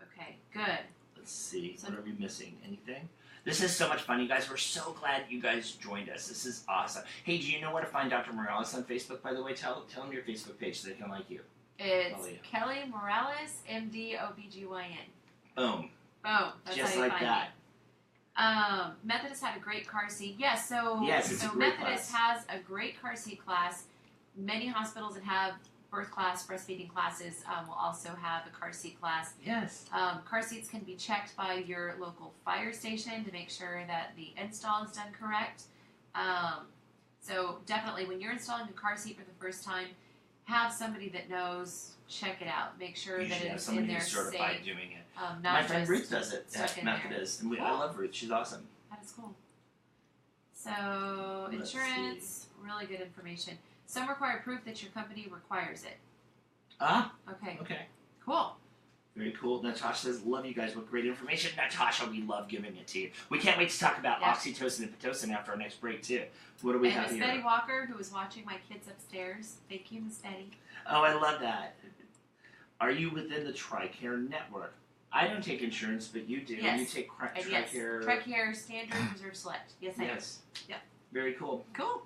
okay, good. Let's see. What are we missing? Anything? This is so much fun, you guys. We're so glad you guys joined us. This is awesome. Hey, do you know where to find Dr. Morales on Facebook, by the way? Tell them your Facebook page so they can like you. It's Kelly Morales, MD, OBGYN. Boom. Boom. That's just how you like find that. Me. Methodist had a great car seat. Yes, so it's a great Methodist has a great car seat class. Many hospitals that have birth class, breastfeeding classes will also have a car seat class. Yes. Car seats can be checked by your local fire station to make sure that the install is done correct. So definitely, when you're installing a car seat for the first time, have somebody that knows. Check it out. Make sure that it's in there who's certified safe. doing it. Not My friend just Ruth does it stuck at in Methodist, there. and I love Ruth. She's awesome. That is cool. So Let's insurance, really good information. Some require proof that your company requires it. Okay. Okay. Cool. Very cool. Natasha says, love you guys with great information. Natasha, we love giving it to you. We can't wait to talk about oxytocin and pitocin after our next break, too. What do we have Miss here? Betty Walker, who was watching my kids upstairs. Thank you, Miss Betty. Oh, I love that. Are you within the TRICARE network? I don't take insurance, but you do. Yes. You take TRICARE. Yes. TRICARE, Standard, Reserve Select. Yes, I do. Yep. Very cool. Cool.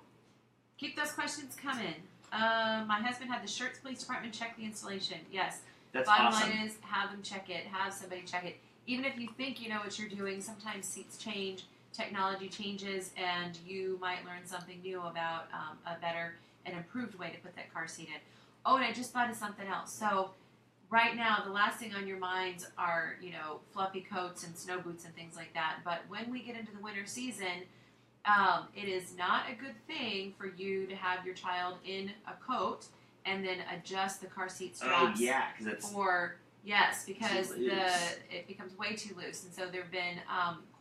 Keep those questions coming. My husband had the Shirts Police Department check the installation. Yes. That's Bottom awesome. line is, have them check it. Have somebody check it. Even if you think you know what you're doing, sometimes seats change, technology changes, and you might learn something new about a better and improved way to put that car seat in. Oh, and I just thought of something else. So right now, the last thing on your minds are, you know, fluffy coats and snow boots and things like that. But when we get into the winter season, it is not a good thing for you to have your child in a coat and then adjust the car seat straps. Oh, yeah, because it's... because it becomes way too loose. And so there have been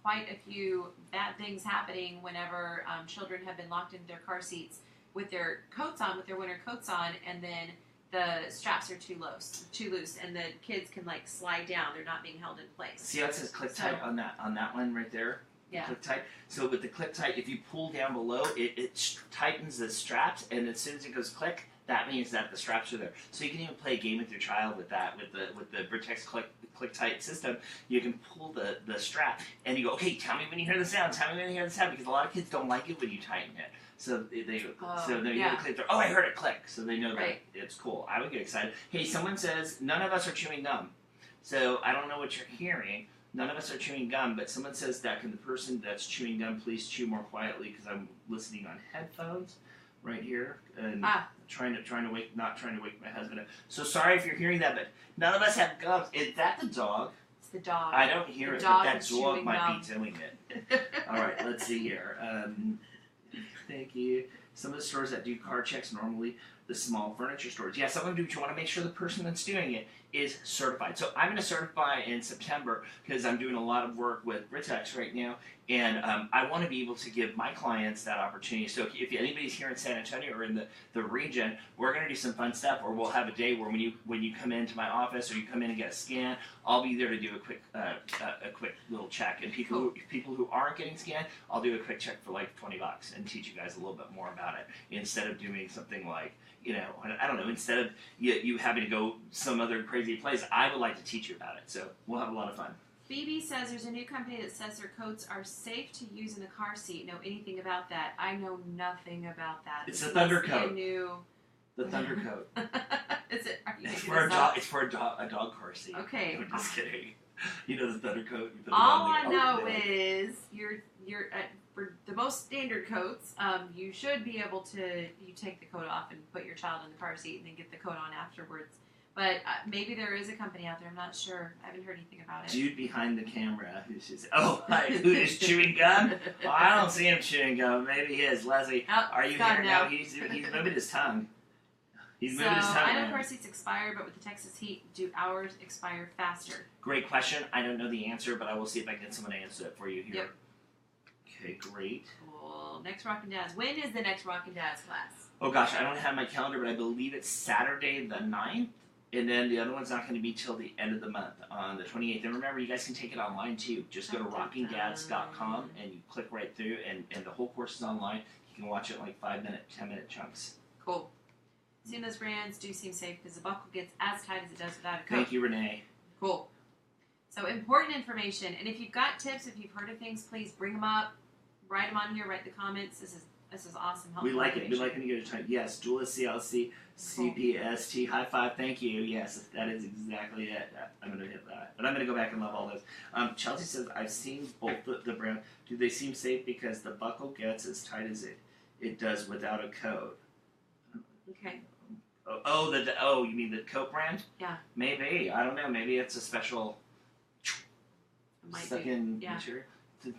quite a few bad things happening whenever children have been locked into their car seats with their coats on, with their winter coats on, and then the straps are too loose, and the kids can like slide down. They're not being held in place. See how it says click tight on that one right there? Yeah. Click tight. So with the click tight, if you pull down below, it tightens the straps, and as soon as it goes click, that means that the straps are there. So you can even play a game with your child with that, with the Vertex click tight system. You can pull the strap, and you go, okay, tell me when you hear the sound. Tell me when you hear the sound, because a lot of kids don't like it when you tighten it. So you click there. Oh, I heard it click. So they know that it's cool. I would get excited. Hey, someone says none of us are chewing gum. So I don't know what you're hearing. None of us are chewing gum, but someone says that can the person that's chewing gum please chew more quietly because I'm listening on headphones right here and not trying to wake my husband up. So sorry if you're hearing that, but none of us have gums. Is that the dog? It's the dog. I don't hear it, but that dog might be doing it. All right, let's see here. Thank you. Some of the stores that do car checks normally, the small furniture stores. Yeah, some of them do, but you want to make sure the person that's doing it is certified. So I'm going to certify in September because I'm doing a lot of work with Britex right now, and I want to be able to give my clients that opportunity. So if anybody's here in San Antonio or in the region, we're going to do some fun stuff, or we'll have a day where when you come into my office or you come in and get a scan, I'll be there to do a quick little check. And people who aren't getting scanned, I'll do a quick check for like $20 and teach you guys a little bit more about it instead of doing something like, you know, I don't know, instead of you having to go some other crazy crazy plays. I would like to teach you about it, so we'll have a lot of fun. Phoebe says there's a new company that says their coats are safe to use in a car seat. Know anything about that? I know nothing about that. It's a Thunder coat. The Thunder coat. Is it? It's for a dog. It's for a dog car seat. Okay. I'm just kidding. You know the Thunder coat. You put All I know is for the most standard coats, you should be able to take the coat off and put your child in the car seat and then get the coat on afterwards. But maybe there is a company out there. I'm not sure. I haven't heard anything about it. Dude behind the camera who's just, who is chewing gum? Well, I don't see him chewing gum. Maybe he is. Leslie, are you here? No, he's moving his tongue. He's moving his tongue. I know car seats expire, but with the Texas heat, do ours expire faster? Great question. I don't know the answer, but I will see if I can get someone to answer it for you here. Yep. Okay, great. Cool. Next Rockin' Dads. When is the next Rockin' Dads class? Oh gosh, I don't have my calendar, but I believe it's Saturday the 9th. And then the other one's not going to be till the end of the month on the 28th. And remember, you guys can take it online too. Just go to rockingdads.com and you click right through, and the whole course is online. You can watch it in like 5-minute, 10-minute chunks. Cool. Seeing those brands do seem safe because the buckle gets as tight as it does without a coat. Thank you, Renee. Cool. So important information. And if you've got tips, if you've heard of things, please bring them up. Write them on here. Write the comments. This is awesome. We like it. We like when you get a time. Yes, Julia CLC. CPST, high five, thank you. Yes, that is exactly it. I'm going to hit that. But I'm going to go back and love all this. Chelsea says, I've seen both the brand. Do they seem safe because the buckle gets as tight as it does without a coat? Okay. You mean the coat brand? Yeah. Maybe. I don't know. Maybe it's a special stuck-in material.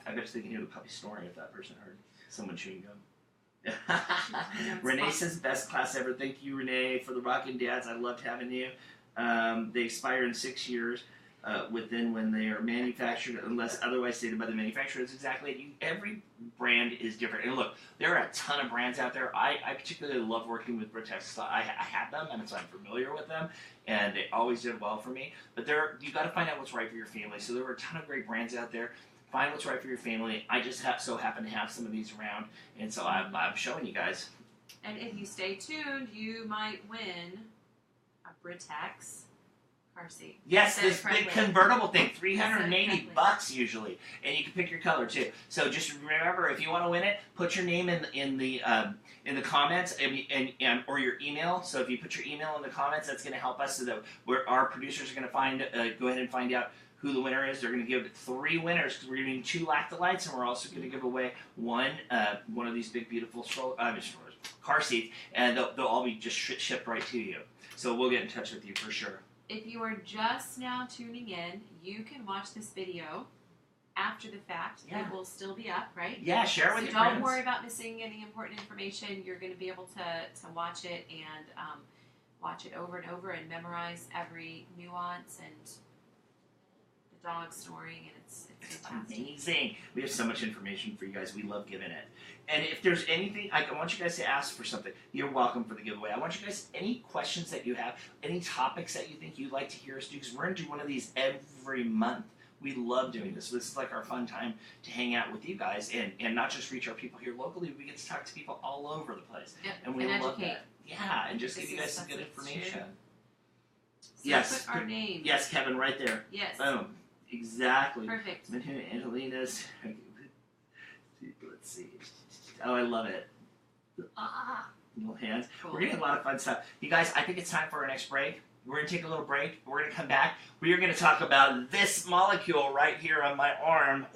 I bet you they can hear the puppy snoring if that person heard someone chewing gum. Renee says best class ever. Thank you, Renee, for the Rockin' Dads. I loved having you. They expire in 6 years within when they are manufactured, unless otherwise stated by the manufacturer. That's exactly it. Every brand is different. And look, there are a ton of brands out there. I particularly love working with Britex. I have them, and so I'm familiar with them, and they always did well for me. But you got to find out what's right for your family. So there are a ton of great brands out there. Find what's right for your family. I just so happen to have some of these around, and so I'm showing you guys. And if you stay tuned, you might win a Britex car seat. Yes, this big convertible thing, $380 usually, and you can pick your color too. So just remember, if you want to win it, put your name in the comments and or your email. So if you put your email in the comments, that's going to help us so that our producers are going to go ahead and find out who the winner is. They're going to give 3 winners because we're giving 2 Lactolites, and we're also going to give away one of these big, beautiful car seats, and they'll all be just shipped right to you. So we'll get in touch with you for sure. If you are just now tuning in, you can watch this video after the fact. Yeah. It will still be up, right? Yeah, share it with your friends. Don't worry about missing any important information. You're going to be able to watch it and watch it over and over and memorize every nuance and dog snoring, and it's amazing. We have so much information for you guys. We love giving it. And if there's anything, I want you guys to ask for something. You're welcome for the giveaway. I want you guys, any questions that you have, any topics that you think you'd like to hear us do, because we're going to do one of these every month. We love doing this. This is like our fun time to hang out with you guys and not just reach our people here locally. We get to talk to people all over the place. Yep. And we love educate. that. Yeah, and just give you guys some good information. So yes. put our names. Yes, Kevin, right there. Yes. Boom. Exactly. Perfect. Angelina's. Let's see. Oh, I love it. Little hands. Cool. We're getting a lot of fun stuff. You guys, I think it's time for our next break. We're going to take a little break. We're going to come back. We are going to talk about this molecule right here on my arm.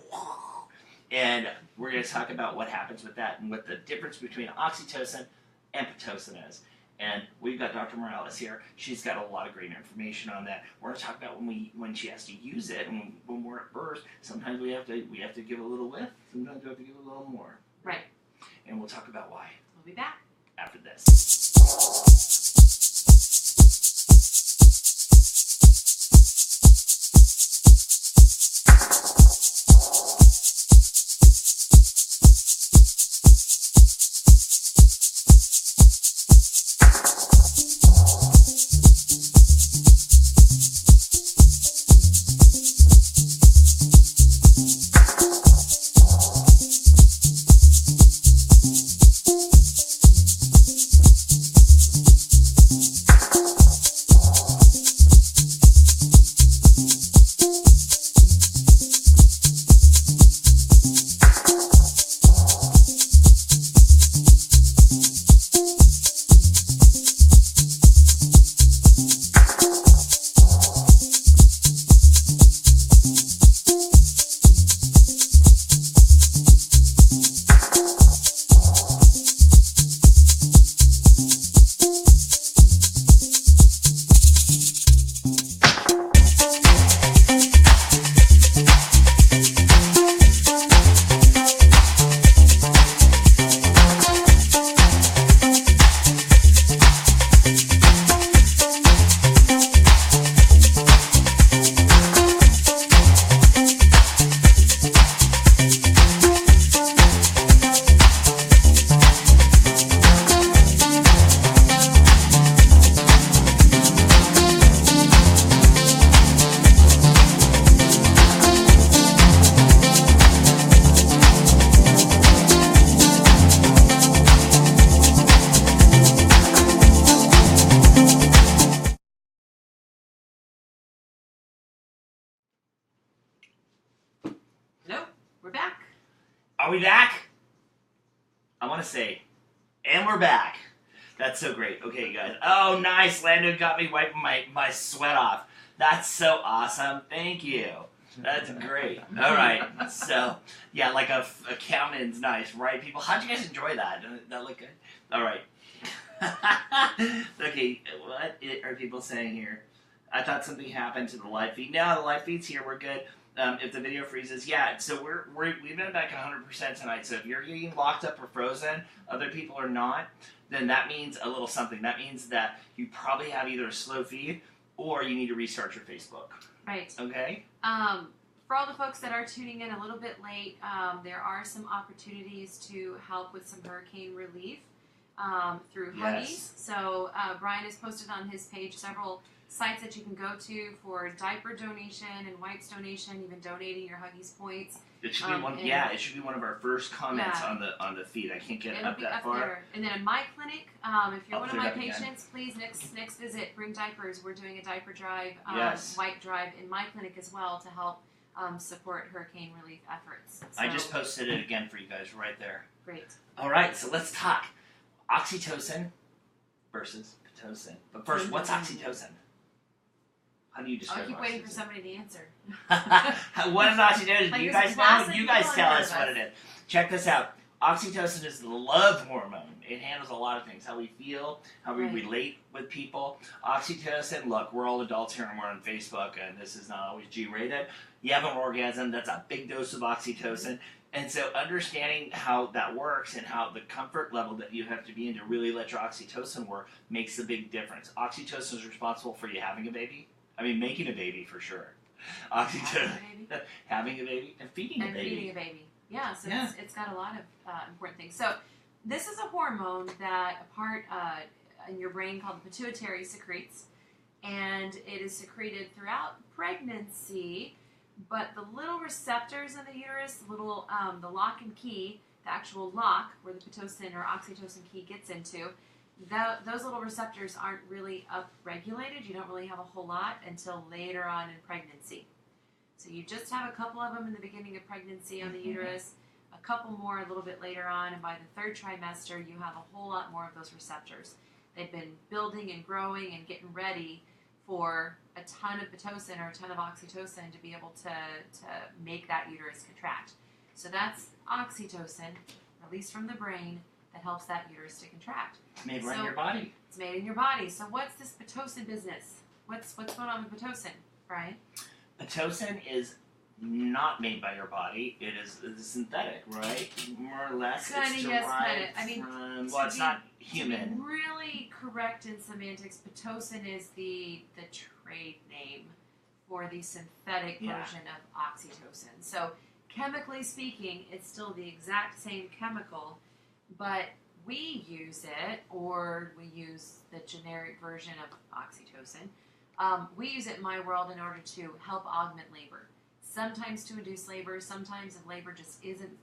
And we're going to talk about what happens with that and what the difference between oxytocin and Pitocin is. And we've got Dr. Morales here. She's got a lot of great information on that. We're going to talk about when she has to use it, and when we're at birth, sometimes we have to give a little lift, sometimes we have to give a little more. Right. And we'll talk about why. We'll be back after this. I want to say, and we're back. That's so great. Okay, guys. Oh, nice. Landon got me wiping my sweat off. That's so awesome. Thank you. That's great. All right. So, yeah, like a accountant's nice, right, people? How'd you guys enjoy that? Did that look good? All right. Okay, what are people saying here? I thought something happened to the live feed. No, the live feed's here. We're good. If the video freezes, yeah. So we've been back 100% tonight. So if you're getting locked up or frozen, other people are not, then that means a little something. That means that you probably have either a slow feed or you need to restart your Facebook. Right. Okay. For all the folks that are tuning in a little bit late, there are some opportunities to help with some hurricane relief through Huggies. Yes. So Brian has posted on his page several sites that you can go to for diaper donation and wipes donation, even donating your Huggies points. It should be one. Yeah, it should be one of our first comments on the feed. I can't get up that far. There. And then in my clinic, if you're one of my patients, please next visit, bring diapers. We're doing a diaper drive, wipe drive in my clinic as well to help support hurricane relief efforts. So, I just posted it again for you guys right there. Great. All right, so let's talk oxytocin versus pitocin. But first, what's oxytocin? How do you describe I keep waiting for somebody to answer. What is oxytocin? Like Do you guys know? You guys tell us what it is. Check this out. Oxytocin is the love hormone. It handles a lot of things. How we feel, how we relate with people. Oxytocin, look, we're all adults here and we're on Facebook, and this is not always G-rated. You have an orgasm, that's a big dose of oxytocin. And so understanding how that works and how the comfort level that you have to be in to really let your oxytocin work makes a big difference. Oxytocin is responsible for you having a baby. I mean, making a baby for sure. Oxytocin, having a baby, and feeding a baby. Feeding a baby. Yeah, so it's got a lot of important things. So this is a hormone that a part in your brain called the pituitary secretes, and it is secreted throughout pregnancy. But the little receptors in the uterus, the little the lock and key, the actual lock where the Pitocin or oxytocin key gets into, those little receptors aren't really upregulated. You don't really have a whole lot until later on in pregnancy. So you just have a couple of them in the beginning of pregnancy on the uterus, a couple more a little bit later on, and by the third trimester you have a whole lot more of those receptors. They've been building and growing and getting ready for a ton of Pitocin or a ton of oxytocin to be able to make that uterus contract. So that's oxytocin, released from the brain, that helps that uterus to contract. It's made right in your body. It's made in your body. So what's this Pitocin business? What's going on with Pitocin, Brian? Pitocin is not made by your body. It is synthetic, right? More or less. Kind of, yes, kind of. I mean, well, it's not human. To be really correct in semantics, Pitocin is the trade name for the synthetic version of oxytocin. So chemically speaking, it's still the exact same chemical, but we use it, or we use the generic version of oxytocin. We use it in my world in order to help augment labor. Sometimes to induce labor, sometimes if labor just isn't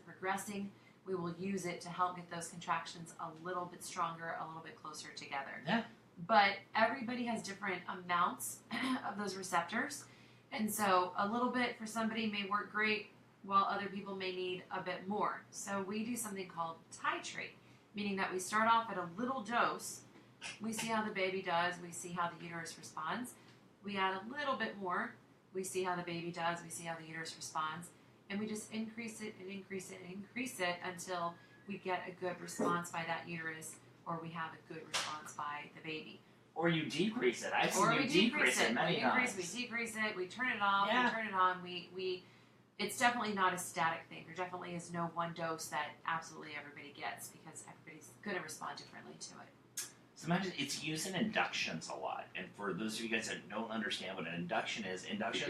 progressing, we will use it to help get those contractions a little bit stronger, a little bit closer together. Yeah. But everybody has different amounts of those receptors, and so a little bit for somebody may work great, while other people may need a bit more. So we do something called titrate, meaning that we start off at a little dose, we see how the baby does, we see how the uterus responds, we add a little bit more, we see how the baby does, we see how the uterus responds, and we just increase it and increase it and increase it until we get a good response by that uterus, or we have a good response by the baby. Or you decrease it. I've seen you decrease it many times. We decrease it, we turn it off, we turn it on, it's definitely not a static thing. There definitely is no one dose that absolutely everybody gets, because everybody's going to respond differently to it. Sometimes it's used in inductions a lot. And for those of you guys that don't understand what an induction is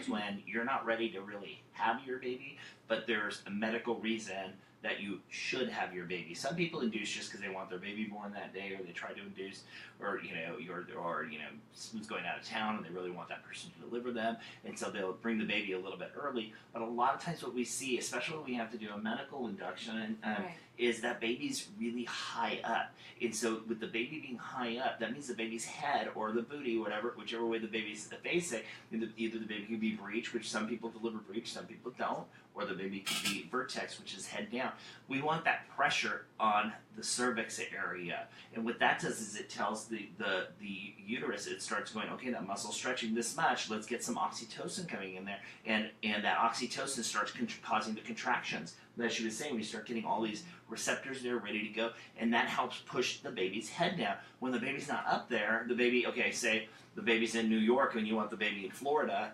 when you're not ready to really have your baby, but there's a medical reason that you should have your baby. Some people induce just because they want their baby born that day, or they try to induce, or someone's going out of town and they really want that person to deliver them, and so they'll bring the baby a little bit early. But a lot of times what we see, especially when we have to do a medical induction, is that baby's really high up. And so with the baby being high up, that means the baby's head or the booty, whichever way the baby's facing, either the baby can be breech, which some people deliver breech, some people don't, or the baby could be vertex, which is head down. We want that pressure on the cervix area. And what that does is it tells the uterus, it starts going, okay, that muscle's stretching this much, let's get some oxytocin coming in there. And that oxytocin starts causing the contractions. But as she was saying, we start getting all these receptors there ready to go, and that helps push the baby's head down. When the baby's not up there, the baby, okay, say the baby's in New York and you want the baby in Florida,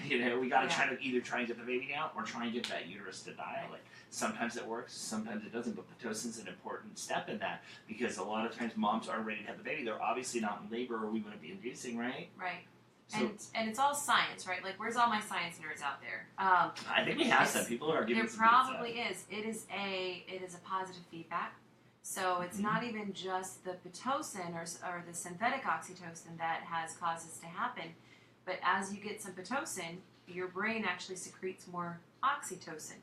we got to try to either try and get the baby down or try and get that uterus to dilate. Sometimes it works, sometimes it doesn't, but Pitocine's an important step in that, because a lot of times moms aren't ready to have the baby. They're obviously not in labor, or we wouldn't be inducing, right? Right. So, and it's all science, right? Like, where's all my science nerds out there? I think we have some. People are giving there some probably is. It is a positive feedback. So it's not even just the Pitocin or the synthetic oxytocin that has caused this to happen, but as you get some Pitocin, your brain actually secretes more oxytocin.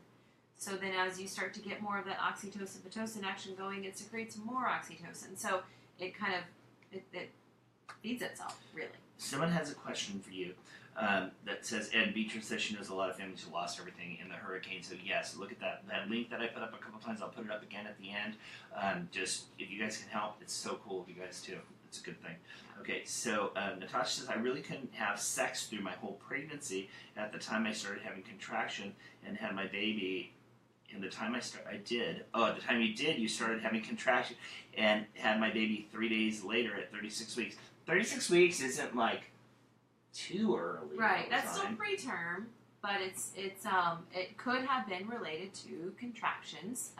So then as you start to get more of that oxytocin-Pitocin action going, it secretes more oxytocin. So it kind of, it feeds itself, really. Someone has a question for you that says, and Beatrice says she knows a lot of families who lost everything in the hurricane. So yes, look at that link that I put up a couple times. I'll put it up again at the end. Just if you guys can help, it's so cool if you guys too. It's a good thing. Okay, so Natasha says, I really couldn't have sex through my whole pregnancy. At the time I started having contraction and had my baby. And the time the time you did, you started having contraction and had my baby 3 days later at 36 weeks. 36 weeks isn't like too early. Right, that's still preterm, but it could have been related to contractions.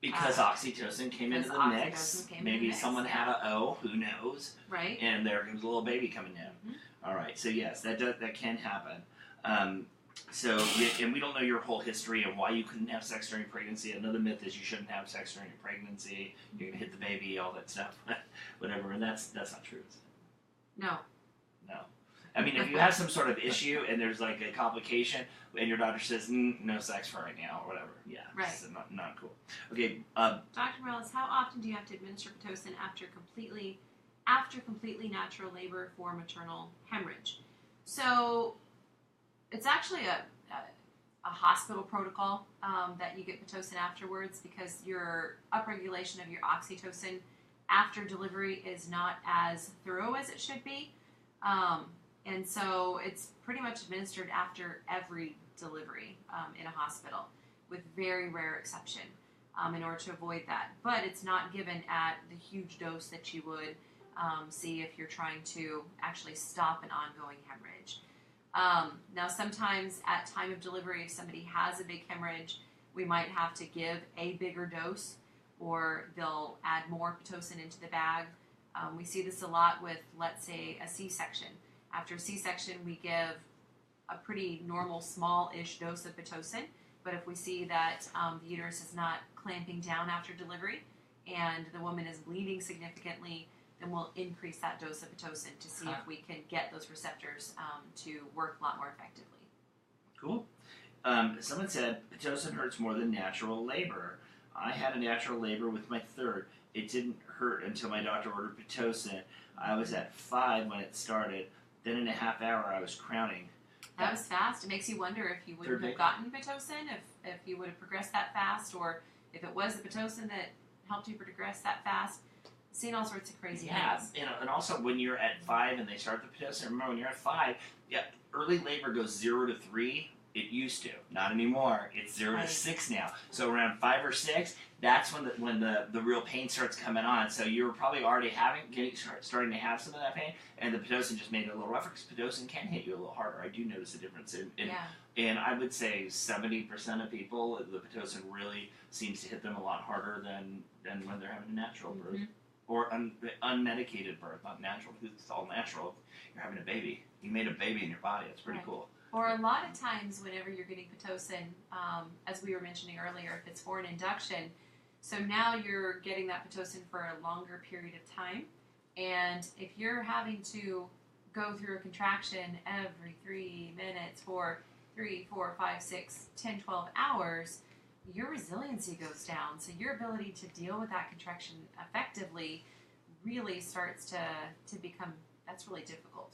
Because oxytocin came into the mix. Maybe someone had an O, who knows? Right. And there comes a little baby coming in. Mm-hmm. All right, so yes, that can happen. And we don't know your whole history and why you couldn't have sex during pregnancy. Another myth is you shouldn't have sex during a pregnancy. You're gonna hit the baby, all that stuff, whatever. And that's not true. Is it? No. I mean, if you have some sort of issue and there's like a complication, and your doctor says no sex for right now or whatever, right. It's not cool. Okay. Dr. Morales, how often do you have to administer Pitocin after completely natural labor for maternal hemorrhage? So it's actually a hospital protocol that you get Pitocin afterwards, because your upregulation of your oxytocin after delivery is not as thorough as it should be. And so it's pretty much administered after every delivery in a hospital, with very rare exception, in order to avoid that. But it's not given at the huge dose that you would see if you're trying to actually stop an ongoing hemorrhage. Now, sometimes at time of delivery, if somebody has a big hemorrhage, we might have to give a bigger dose, or they'll add more Pitocin into the bag. We see this a lot with, let's say, a C-section. After a C-section, we give a pretty normal, small-ish dose of Pitocin, but if we see that the uterus is not clamping down after delivery and the woman is bleeding significantly, then we'll increase that dose of Pitocin to see if we can get those receptors to work a lot more effectively. Cool. Someone said, Pitocin hurts more than natural labor. I had a natural labor with my third. It didn't hurt until my doctor ordered Pitocin. I was at 5 when it started. Then in a half hour, I was crowning. That was fast. It makes you wonder if you wouldn't have gotten Pitocin, if you would have progressed that fast, or if it was the Pitocin that helped you progress that fast. I've seen all sorts of crazy things. Yeah, and also when you're at 5 and they start the Pitocin, remember when you're at 5, early labor goes 0 to 3. It used to, not anymore. It's 0 to 6 now. So around 5 or 6, that's when the real pain starts coming on. So you're probably already starting to have some of that pain, and the Pitocin just made it a little rougher, because Pitocin can hit you a little harder. I do notice a difference. And I would say 70% of people, the Pitocin really seems to hit them a lot harder than when they're having a natural birth. Or unmedicated birth, not natural, because it's all natural. You're having a baby. You made a baby in your body. It's pretty cool. Or a lot of times whenever you're getting Pitocin, as we were mentioning earlier, if it's for an induction, so now you're getting that Pitocin for a longer period of time, and if you're having to go through a contraction every 3 minutes for 3, 4, 5, 6, 10, 12 hours, your resiliency goes down. So your ability to deal with that contraction effectively really starts to become, that's really difficult.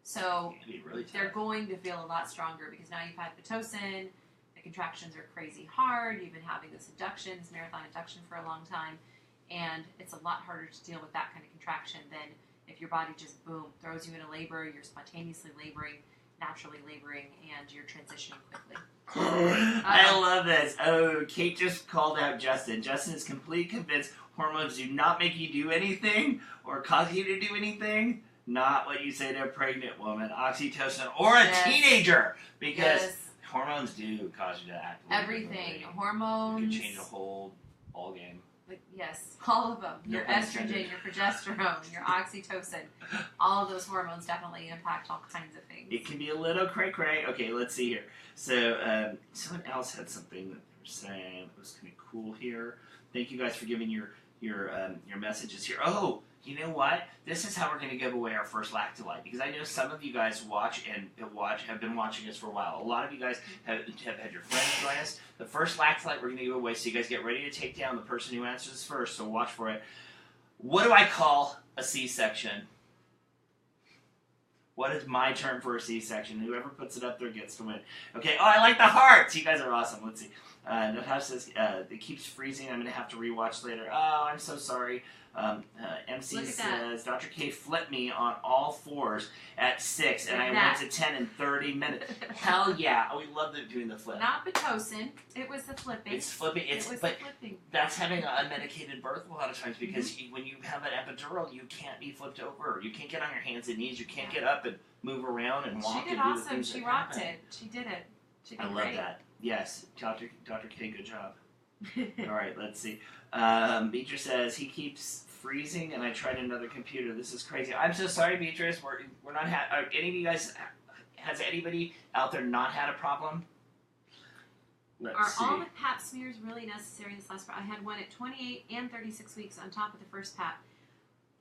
So really they're going to feel a lot stronger, because now you've had Pitocin, the contractions are crazy hard. You've been having this marathon induction for a long time, and it's a lot harder to deal with that kind of contraction than if your body just, boom, throws you into labor, you're spontaneously laboring, naturally laboring, and you're transitioning quickly. I love this. Oh, Kate just called out Justin. Justin is completely convinced hormones do not make you do anything or cause you to do anything. Not what you say to a pregnant woman, oxytocin, or a teenager, because hormones do cause you to act. Everything. Hormones. You can change a whole ball game. Yes, all of them. Your estrogen, your progesterone, your oxytocin. All of those hormones definitely impact all kinds of things. It can be a little cray-cray. Okay, let's see here. So, someone else had something that they were saying was going to be cool here. Thank you guys for giving your messages here. Oh, you know what? This is how we're going to give away our first Lactolite, because I know some of you guys have been watching us for a while. A lot of you guys have had your friends join us. The first Lactolite we're going to give away, so you guys get ready to take down the person who answers first, so watch for it. What do I call a C-section? What is my term for a C-section? Whoever puts it up there gets to win. Okay, oh, I like the hearts! You guys are awesome. Let's see. Natasha says, it keeps freezing. I'm going to have to rewatch later. Oh, I'm so sorry. MC says, Dr. K flipped me on all fours at 6, and I went to 10 in 30 minutes. Hell yeah. Oh, we love doing the flip. Not Pitocin. It was the flipping. It's flipping. But that's having a unmedicated birth a lot of times, because when you have an epidural, you can't be flipped over. You can't get on your hands and knees. You can't get up and move around and walk. She did and do awesome. the things She that rocked happen. it. She did it. She did I great. love that. Yes, Dr. K, good job. All right, let's see. Beatrice says, he keeps freezing, and I tried another computer. This is crazy. I'm so sorry, Beatrice. We're not any of you guys, has anybody out there not had a problem? Let's see. All the pap smears really necessary this last part? I had one at 28 and 36 weeks on top of the first pap.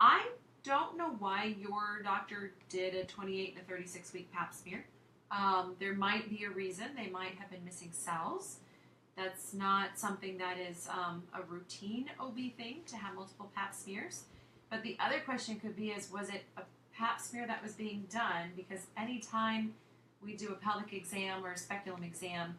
I don't know why your doctor did a 28 and a 36 week pap smear. There might be a reason. They might have been missing cells. That's not something that is a routine OB thing to have multiple pap smears. But the other question could be was it a pap smear that was being done? Because anytime we do a pelvic exam or a speculum exam,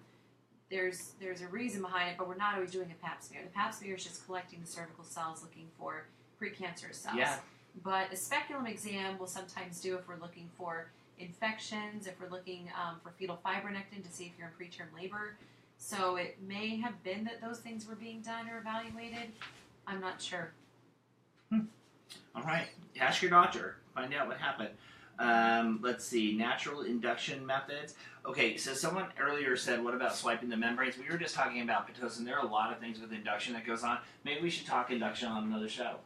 there's a reason behind it, but we're not always doing a pap smear. The pap smear is just collecting the cervical cells looking for precancerous cells. Yeah. But a speculum exam we'll sometimes do if we're looking for infections, if we're looking for fetal fibronectin to see if you're in preterm labor. So it may have been that those things were being done or evaluated. I'm not sure. All right. Ask your doctor. Find out what happened. Let's see. Natural induction methods. Okay, so someone earlier said, what about swiping the membranes? We were just talking about Pitocin. There are a lot of things with induction that goes on. Maybe we should talk induction on another show.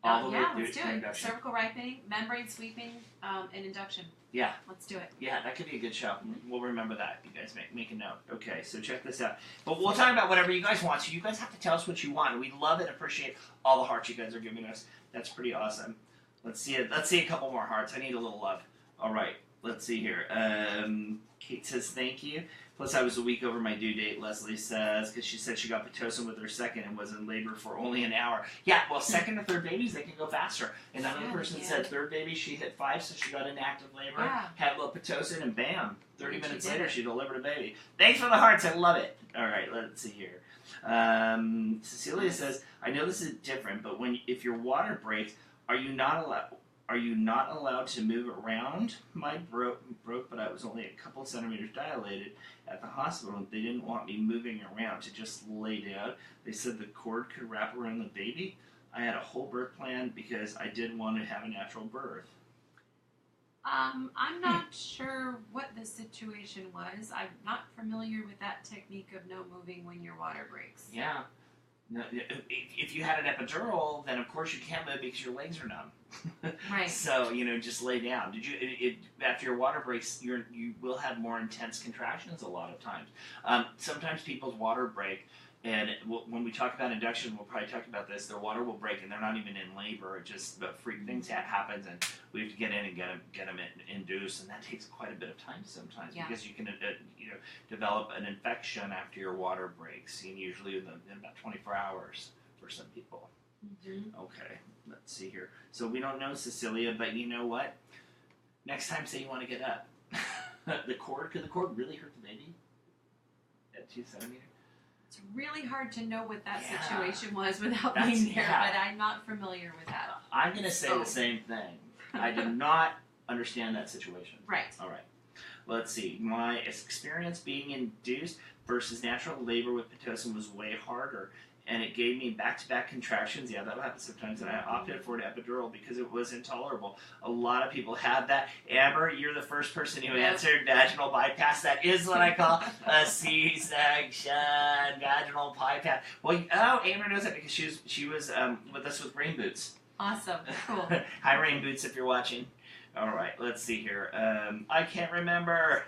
Let's do it. Induction. Cervical ripening, membrane sweeping, and induction. Yeah. Let's do it. Yeah, that could be a good show. We'll remember that. You guys make a note. Okay, so check this out. But we'll talk about whatever you guys want. So you guys have to tell us what you want. We love and appreciate all the hearts you guys are giving us. That's pretty awesome. Let's see a couple more hearts. I need a little love. All right. Let's see here. Kate says thank you. Plus, I was a week over my due date, Leslie says, because she said she got Pitocin with her second and was in labor for only an hour. Yeah, well, second or third babies, they can go faster. And another person said third baby, she hit 5, so she got in active labor, had a little Pitocin, and bam, 30 minutes later, she delivered a baby. Thanks for the hearts. I love it. All right, let's see here. Cecilia says, I know this is different, but if your water breaks, are you not allowed to move around? Mine broke, but I was only a couple centimeters dilated at the hospital. They didn't want me moving around to just lay down. They said the cord could wrap around the baby. I had a whole birth plan because I did want to have a natural birth. I'm not sure what the situation was. I'm not familiar with that technique of no moving when your water breaks. Yeah. No, if you had an epidural, then of course you can't move because your legs are numb. Right. So just lay down. After your water breaks, you will have more intense contractions a lot of times. Sometimes people's water break, and when we talk about induction, we'll probably talk about this. Their water will break, and they're not even in labor. It just freak things happens, and we have to get in and get them induced, and that takes quite a bit of time sometimes because you can develop an infection after your water breaks, and usually in about 24 hours for some people. Mm-hmm. Okay, let's see here. So we don't know, Cecilia, but you know what? Next time, say you want to get up. Could the cord really hurt the baby? 2 centimeters. It's really hard to know what that Yeah. situation was without That's- being there, yeah. but I'm not familiar with that. I'm going to say the same thing. I did not understand that situation. Right. All right. Let's see. My experience being induced versus natural labor with Pitocin was way harder, and it gave me back-to-back contractions. Yeah, that'll happen sometimes, and I opted for an epidural because it was intolerable. A lot of people have that. Amber, you're the first person who answered vaginal bypass. That is what I call a C-section, vaginal bypass. Well, Amber knows that because she was with us with Rain Boots. Awesome. Cool. Hi, Rain Boots, if you're watching. All right, let's see here. I can't remember.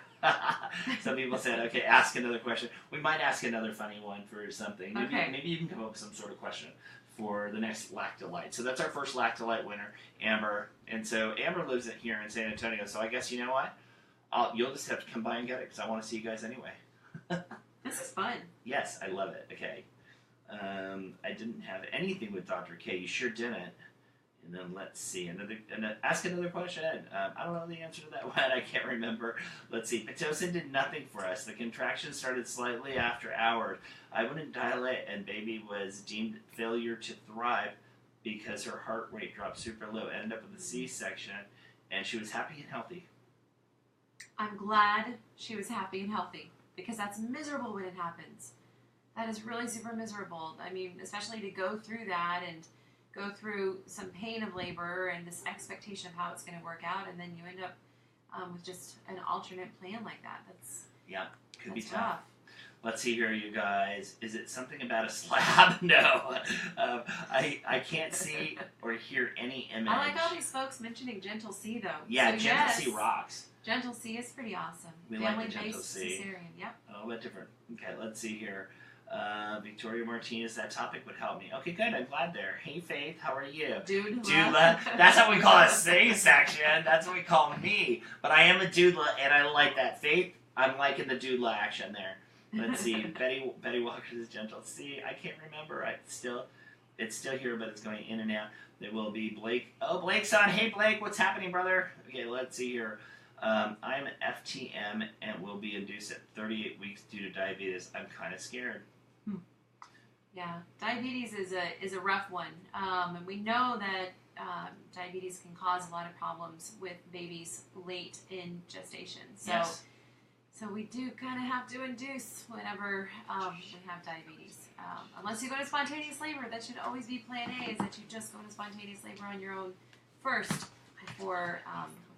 Some people said, okay, ask another question. We might ask another funny one for something. Maybe you can come up with some sort of question for the next Lactolite. So that's our first Lactolite winner, Amber. And so Amber lives here in San Antonio. So I guess, you know what? You'll just have to come by and get it because I want to see you guys anyway. This is fun. Yes, I love it. Okay. I didn't have anything with Dr. K. You sure didn't. And then let's see, ask another question. I don't know the answer to that one. I can't remember. Let's see. Pitocin did nothing for us. The contractions started slightly after hours. I wouldn't dilate, and baby was deemed failure to thrive because her heart rate dropped super low. Ended up with a C-section, and she was happy and healthy. I'm glad she was happy and healthy because that's miserable when it happens. That is really super miserable. I mean, especially to go through that and go through some pain of labor and this expectation of how it's going to work out, and then you end up with just an alternate plan like that. Could be tough. Rough. Let's see here, you guys. Is it something about a slab? No. I can't see or hear any image. I like all these folks mentioning Gentle C, though. Yeah, so Gentle C rocks. Gentle C is pretty awesome. We like the Gentle Family-based C. cesarean, yep. A little bit different. Okay, let's see here. Victoria Martinez, that topic would help me. Okay, good. I'm glad there. Hey, Faith, how are you? Doula. That's how we call a C-section. That's what we call me. But I am a doula, and I like that. Faith, I'm liking the doula action there. Let's see. Betty Walker's Gentle C. I can't remember. It's still here, but it's going in and out. There will be Blake. Oh, Blake's on. Hey, Blake, what's happening, brother? Okay, let's see here. I'm an FTM and will be induced at 38 weeks due to diabetes. I'm kind of scared. Yeah, diabetes is a rough one, and we know that diabetes can cause a lot of problems with babies late in gestation. So, Yes. so we do kind of have to induce whenever we have diabetes. Unless you go to spontaneous labor, that should always be Plan A. Is that you just go to spontaneous labor on your own first before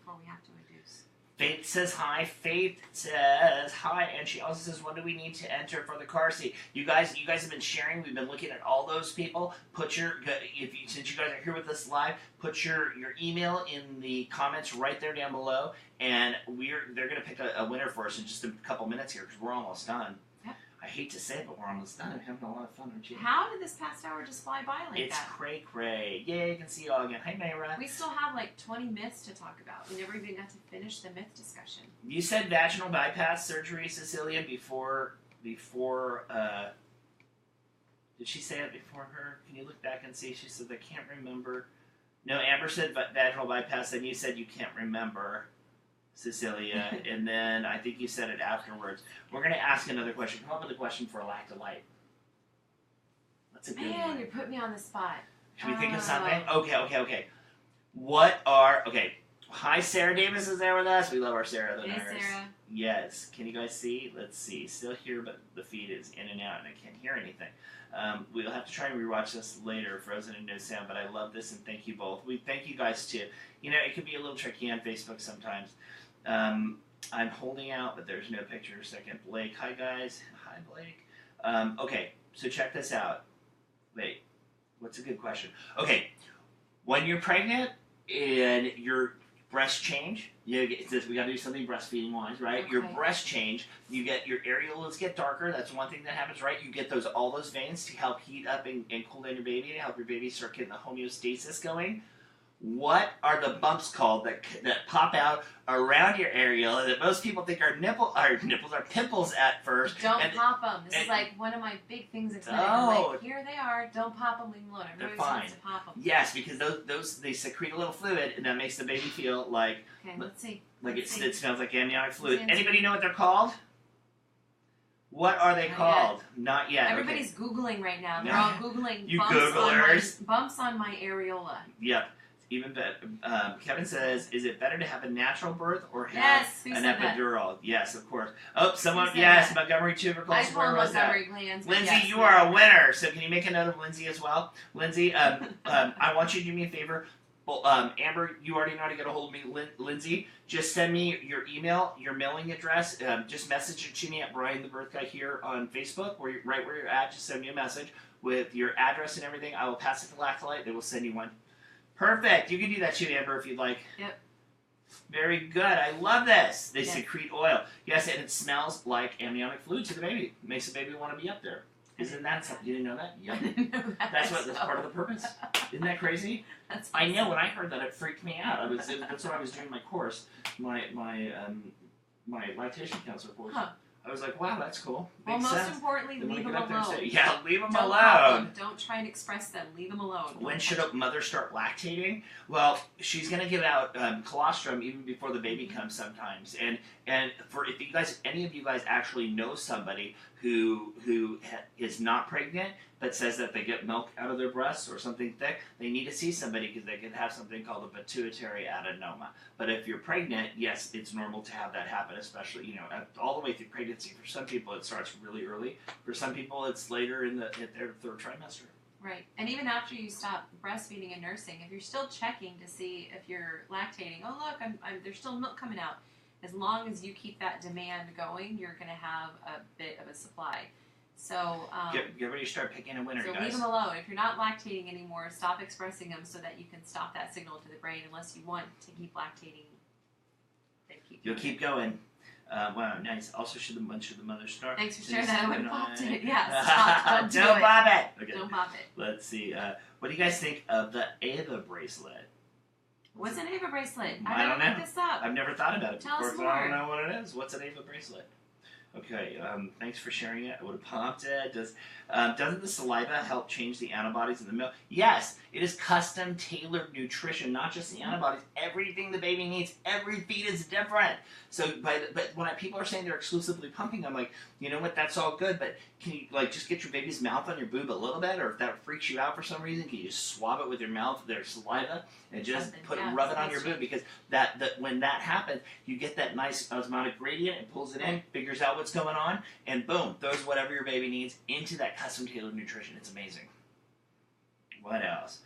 we have to induce. Faith says hi. Faith says hi, and she also says, "When do we need to enter for the car seat?" You guys have been sharing. We've been looking at all those people. Since you guys are here with us live, put your email in the comments right there down below, and they're going to pick a winner for us in just a couple minutes here because we're almost done. Yep. I hate to say it, but we're almost done. I'm having a lot of fun, aren't you? How did this past hour just fly by like It's that? cray. Yay, you can see you all again. Hi, Mayra. We still have like 20 myths to talk about. We never even got to finish the myth discussion. You said vaginal bypass surgery, Cecilia, before. Did she say it before her? Can you look back and see? She said, I can't remember. No, Amber said vaginal bypass, and you said you can't remember, Cecilia, and then I think you said it afterwards. We're going to ask another question. Come up with a question for a Lactolite. That's a good one. Man, you put me on the spot. Should we think of something? Okay. Okay. Hi, Sarah Davis is there with us. We love our Sarah, the Hey, nurse. Sarah. Yes. Can you guys see? Let's see. Still here, but the feed is in and out, and I can't hear anything. We'll have to try and rewatch this later, Frozen and No Sound, but I love this, and thank you both. We thank you guys, too. You know, it can be a little tricky on Facebook sometimes. I'm holding out, but there's no picture. Second, Blake. Hi, guys. Hi, Blake. Okay, so check this out. Wait, what's a good question? Okay, when you're pregnant and your breast change, it says we got to do something breastfeeding wise, right? Okay. Your breast change, you get your areolas get darker. That's one thing that happens, right? You get all those veins to help heat up and cool down your baby and help your baby start getting the homeostasis going. What are the bumps called that pop out around your areola that most people think are pimples at first? Don't pop them. This is like one of my big things in clinic. I'm like, here they are. Don't pop them. Leave them alone. They're Everybody fine. wants to pop them. Yes, because those they secrete a little fluid, and that makes the baby feel like Okay, let's see. it Let's see. smells like amniotic fluid. Let's answer. Anybody know what they're called? What are they Not called? Not yet. Everybody's Googling right now. They're Yeah. all Googling You bumps Googlers. bumps on my areola. Yep. Even better. Kevin says, "Is it better to have a natural birth or have Yes, who an said that? epidural?" Yes, of course. Oh, someone. said Yes, that? Montgomery tubercle. I call them Where was that? Montgomery glands. but Lindsay, yes, you they are a winner. So can you make a note of Lindsay as well? Lindsay, I want you to do me a favor. Well, Amber, you already know how to get a hold of me. Lindsay, just send me your email, your mailing address. Just message it to me at Brian the Birth Guy here on Facebook, right where you're at. Just send me a message with your address and everything. I will pass it to Lactolite. They will send you one. Perfect. You can do that too, Amber, if you'd like. Yep. Very good. I love this. They Yes. secrete oil. Yes, and it smells like amniotic fluid to the baby. Makes the baby want to be up there. Isn't that something? You didn't know that? Yep. I didn't know that. That's part of the purpose. Isn't that crazy? That's I know. awesome. When I heard that, it freaked me out. That's what I was doing my course, my lactation counselor course. Huh. I was like, wow, that's cool. Well, Makes most sense. importantly, Then when leave I them get up there and alone. say, yeah, leave them Don't alone. pop them. Don't try and express them. Leave them alone. When should a mother start lactating? Well, she's going to give out colostrum even before the baby comes sometimes. And for if you guys, any of you guys actually know somebody who is not pregnant but says that they get milk out of their breasts or something thick, they need to see somebody because they could have something called a pituitary adenoma. But if you're pregnant, yes, it's normal to have that happen, especially all the way through pregnancy. For some people, it starts really early. For some people, it's later in their third trimester. Right. And even after you stop breastfeeding and nursing, if you're still checking to see if you're lactating, oh look, there's still milk coming out. As long as you keep that demand going, you're going to have a bit of a supply. So Get ready to start picking a winner, so guys. leave them alone. If you're not lactating anymore, stop expressing them so that you can stop that signal to the brain. Unless you want to keep lactating, then You'll keep going. Wow, nice. Also, should the mother start? Thanks for sharing that. I would have popped it. Yeah, stop. Don't pop it. Okay. Don't pop it. Let's see. What do you guys think of the Ava bracelet? What's an Ava bracelet? I don't never know. looked this up. I've never thought about it Tell before, us but I don't more. know what it is. What's an Ava bracelet? Okay, thanks for sharing it. I would have popped it. Doesn't the saliva help change the antibodies in the milk? Yes, it is custom tailored nutrition, not just the antibodies. Everything the baby needs. Every feed is different. So, but when people are saying they're exclusively pumping, I'm like, you know what? That's all good, but can you just get your baby's mouth on your boob a little bit, or if that freaks you out for some reason, can you just swab it with your mouth, their saliva, and just rub it on your boob? Because when that happens, you get that nice osmotic gradient. It pulls it in, figures out what's going on, and boom, throws whatever your baby needs into that custom tailored nutrition. It's amazing. What else?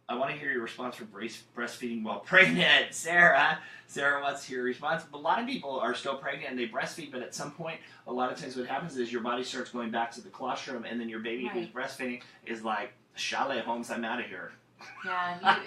I want to hear your response for breastfeeding while pregnant. Sarah wants to hear your response. A lot of people are still pregnant and they breastfeed, but at some point, a lot of times what happens is your body starts going back to the colostrum, and then your baby who's breastfeeding is like, Chalet Holmes, I'm out of here. Yeah,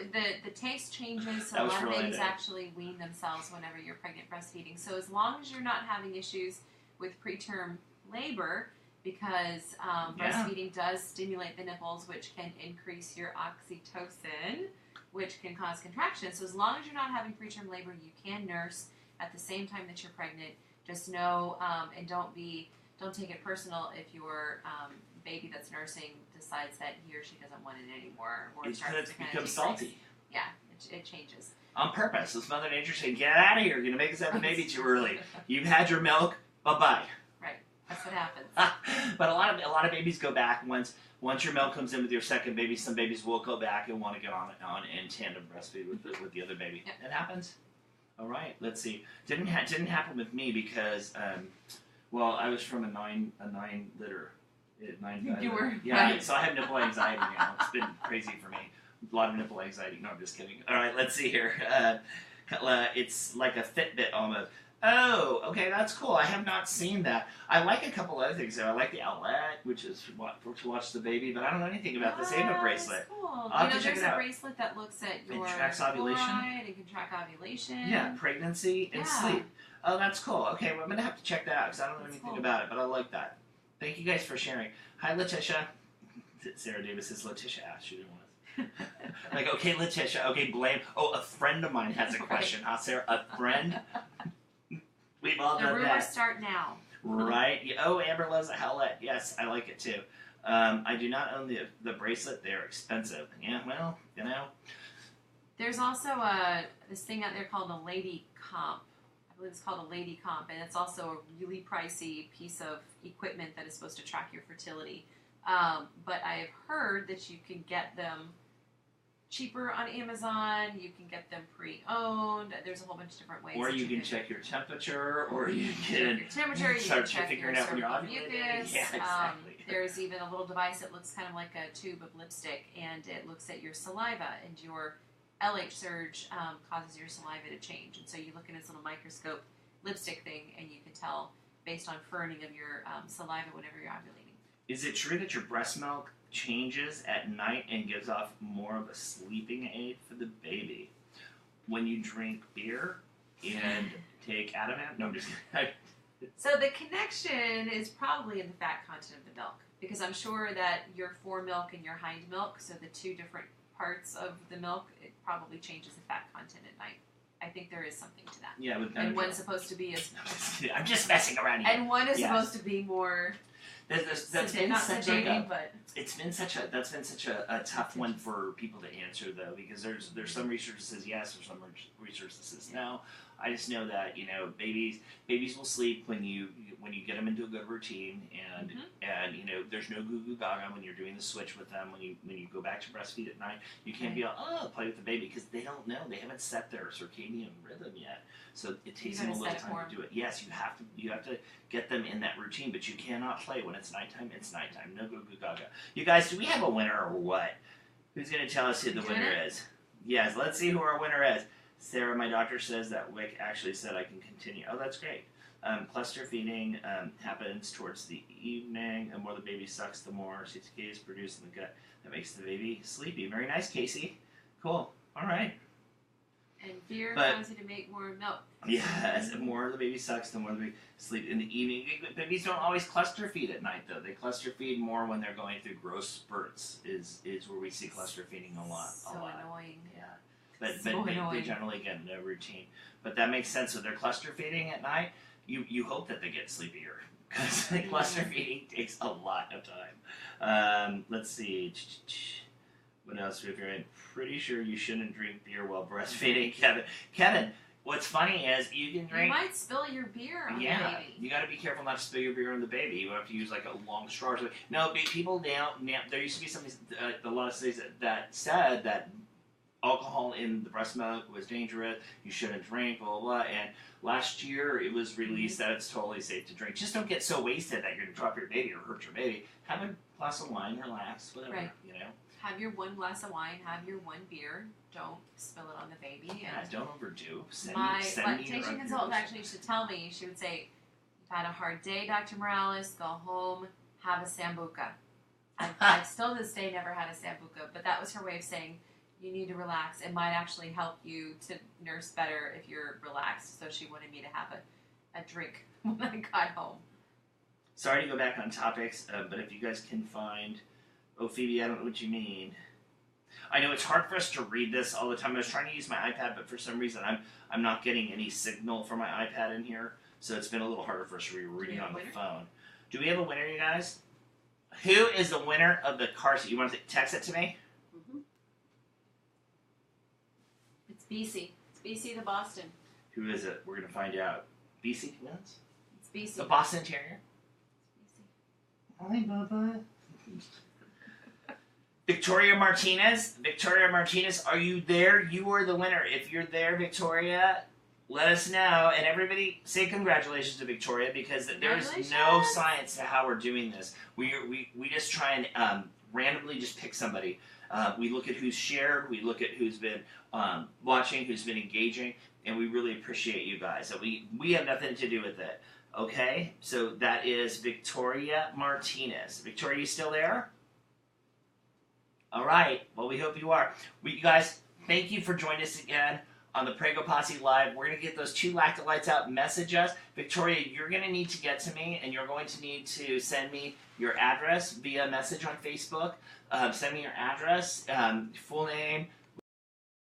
the taste changes, so a lot of babies related. actually wean themselves whenever you're pregnant breastfeeding. So as long as you're not having issues with preterm labor, because breastfeeding does stimulate the nipples, which can increase your oxytocin, which can cause contractions. So as long as you're not having preterm labor, you can nurse at the same time that you're pregnant. Just know, and don't take it personal if your baby that's nursing decides that he or she doesn't want it anymore, or It's starts going to to kind become of salty. Yeah, it changes. On purpose. It's Mother Nature saying, get out of here. You're going to make us have the baby too early. You've had your milk. Bye-bye. Right. That's what happens. But a lot of babies go back once your milk comes in with your second baby. Some babies will go back and want to get on in tandem breastfeed with the other baby. Yep. It happens. All right. Let's see. Didn't happen with me because I was from a nine litter. You were. Yeah. Right. So I have nipple anxiety now. It's been crazy for me. A lot of nipple anxiety. No, I'm just kidding. All right. Let's see here. It's like a Fitbit almost. Oh, okay, that's cool. I have not seen that. I like a couple other things though. I like the outlet, which is to watch the baby, but I don't know anything about this Ava bracelet. Cool. I'll have to check there's it out. a bracelet that looks at your tracks ovulation? fluoride and can track ovulation. Yeah, pregnancy and sleep. Oh, that's cool. Okay, well, I'm gonna have to check that out because I don't know anything about it, but I like that. Thank you guys for sharing. Hi, Letitia. Sarah Davis says Letitia asked. She didn't want to. Like, okay, Letitia. Okay, blame. Oh, a friend of mine has a question. Huh, Sarah? A friend? We've all done that. The rumors start now. Right. Yeah. Oh, Amber loves a howlet. Yes, I like it too. I do not own the bracelet. They're expensive. Yeah, well, There's also this thing out there called a lady comp. I believe it's called a lady comp, and it's also a really pricey piece of equipment that is supposed to track your fertility. But I have heard that you can get them cheaper on Amazon. You can get them pre-owned. There's a whole bunch of different ways. Or you can check your temperature, or you can your temperature. You start can check figuring your out when you're cervical ovulating. mucus. Yeah, exactly. There's even a little device that looks kind of like a tube of lipstick, and it looks at your saliva, and your LH surge causes your saliva to change. And so you look in this little microscope lipstick thing, and you can tell based on ferning of your saliva whenever you're ovulating. Is it true that your breast milk changes at night and gives off more of a sleeping aid for the baby when you drink beer and take Ativan? No, I'm just kidding. So the connection is probably in the fat content of the milk, because I'm sure that your foremilk and your hind milk, so the two different parts of the milk, it probably changes the fat content at night. I think there is something to that. Yeah, with and one's supposed to be I'm just messing around here. And one is supposed to be more. That's been such a tough one for people to answer, though, because there's some research that says yes, there's some research that says no. I just know that babies will sleep when you get them into a good routine, and there's no goo goo gaga when you're doing the switch with them. When you go back to breastfeed at night, you can't be play with the baby, because they don't know, they haven't set their circadian rhythm yet. So it takes them a little time to do it. Yes, you have to get them in that routine, but you cannot play when it's nighttime. It's nighttime. No goo goo gaga. You guys, do we have a winner or what? Who's going to tell us who the winner is? Yes, let's see who our winner is. Sarah, my doctor says that Wick actually said I can continue. Oh, that's great. Cluster feeding happens towards the evening. The more the baby sucks, the more CTK is produced in the gut. That makes the baby sleepy. Very nice, Casey. Cool. All right. And beer causes you to make more milk. Yes, the more the baby sucks, the more the baby sleep in the evening. Babies don't always cluster feed at night, though. They cluster feed more when they're going through growth spurts. Is where we see cluster feeding a lot. So annoying. Yeah. But they generally get in a routine. But that makes sense. So they're cluster feeding at night. You hope that they get sleepier, because cluster feeding takes a lot of time. Let's see. What else? If you're pretty sure you shouldn't drink beer while breastfeeding, Kevin. What's funny is you can drink. You might spill your beer on the baby. You got to be careful not to spill your beer on the baby. You have to use like a long straw. No, people now. There used to be something. A lot of studies that said that alcohol in the breast milk was dangerous. You shouldn't drink, blah, blah, blah. And last year it was released that it's totally safe to drink. Just don't get so wasted that you're going to drop your baby or hurt your baby. Have a glass of wine, relax, whatever, Right. Have your one glass of wine, have your one beer. Don't spill it on the baby. Yeah, don't overdo. My lactation consultant actually used to tell me, she would say, "You've had a hard day, Dr. Morales, go home, have a Sambuca." I've still to this day never had a Sambuca, but that was her way of saying, you need to relax. It might actually help you to nurse better if you're relaxed. So she wanted me to have a drink when I got home. Sorry to go back on topics, but if you guys can find... Oh, Phoebe, I don't know what you mean. I know it's hard for us to read this all the time. I was trying to use my iPad, but for some reason I'm not getting any signal from my iPad in here, so it's been a little harder for us to be reading on the phone. Do we have a winner, you guys? Who is the winner of the car seat? You want to text it to me? Mm-hmm. It's BC. It's BC the Boston. Who is it? We're going to find out. BC wins? It's BC. The Boston Terrier? It's BC. Hi, Bubba. Victoria Martinez, are you there? You are the winner. If you're there, Victoria, let us know. And everybody, say congratulations to Victoria, because there's no science to how we're doing this. We just try and randomly just pick somebody. We look at who's shared, we look at who's been watching, who's been engaging, and we really appreciate you guys. So we have nothing to do with it. Okay? So that is Victoria Martinez. Victoria, you still there? All right. Well, we hope you are. You guys, thank you for joining us again on the Preggo Posse Live. We're going to get those 2 lactolytes out. Message us. Victoria, you're going to need to get to me, and you're going to need to send me your address via message on Facebook. Send me your address, full name,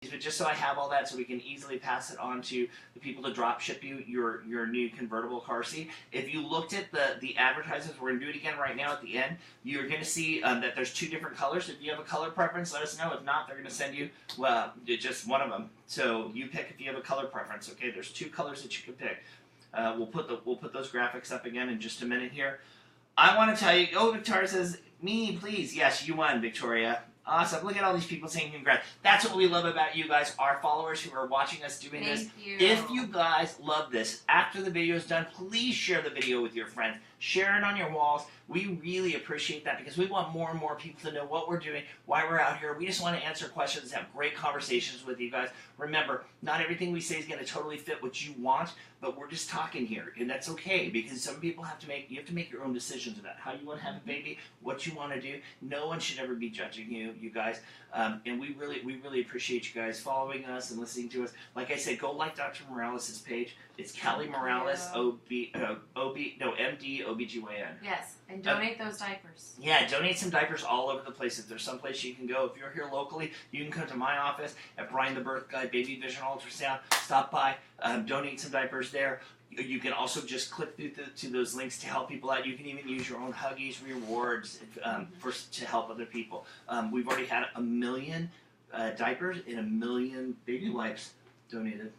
but just so I have all that so we can easily pass it on to the people to drop ship you your new convertible car seat. If you looked at the advertisements, we're going to do it again right now at the end, you're going to see that there's 2 different colors. If you have a color preference, let us know. If not, they're going to send you just one of them. So you pick if you have a color preference, okay? There's 2 colors that you can pick. We'll put those graphics up again in just a minute here. I want to tell you, Victoria says, me, please. Yes, you won, Victoria. Awesome. Look at all these people saying congrats. That's what we love about you guys, our followers who are watching us doing this. You. If you guys love this, after the video is done, please share the video with your friends. Share it on your walls. We really appreciate that because we want more and more people to know what we're doing, why we're out here. We just want to answer questions, have great conversations with you guys. Remember, not everything we say is going to totally fit what you want, but we're just talking here, and that's okay because some people have to make your own decisions about how you want to have a baby, what you want to do. No one should ever be judging you guys, and we really appreciate you guys following us and listening to us. Like I said, go like Dr. Morales' page. It's Callie Morales, MD, OBGYN. Yes, and donate those diapers. Yeah, donate some diapers all over the place. If there's some place you can go, if you're here locally, you can come to my office at Brian the Birth Guy, Baby Vision Ultrasound. Stop by, donate some diapers there. You can also just click through to those links to help people out. You can even use your own Huggies rewards to help other people. We've already had 1 million diapers and 1 million baby wipes donated.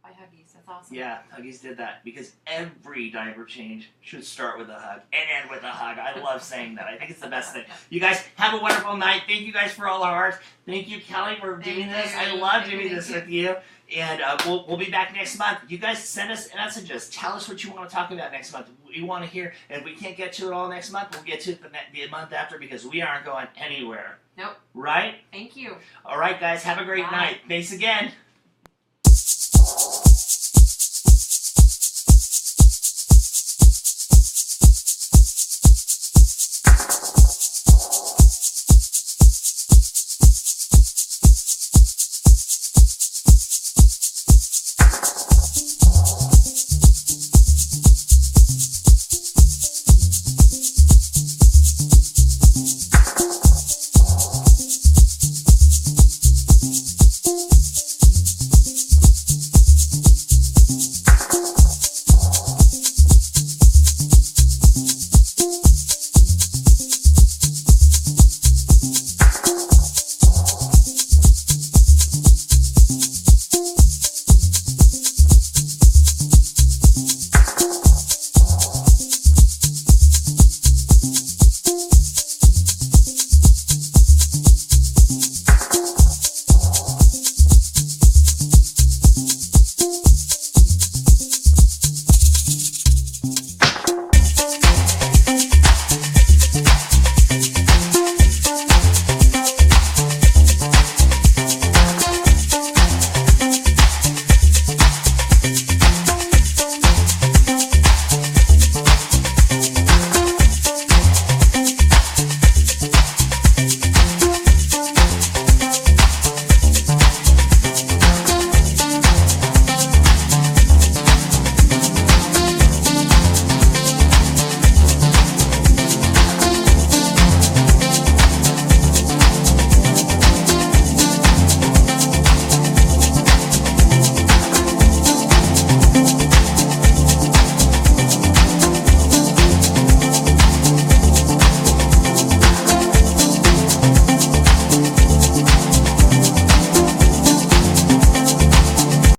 By Huggies, that's awesome. Yeah, Huggies did that because every diaper change should start with a hug and end with a hug. I love saying that. I think it's the best thing. You guys have a wonderful night. Thank you guys for all our hearts. Thank you, Kelly, for doing this. I love doing this with you. And we'll be back next month. You guys send us messages. Tell us what you want to talk about next month. We want to hear. And if we can't get to it all next month, we'll get to it the month after because we aren't going anywhere. Nope. Right? Thank you. All right, guys. Have a great night. Thanks again.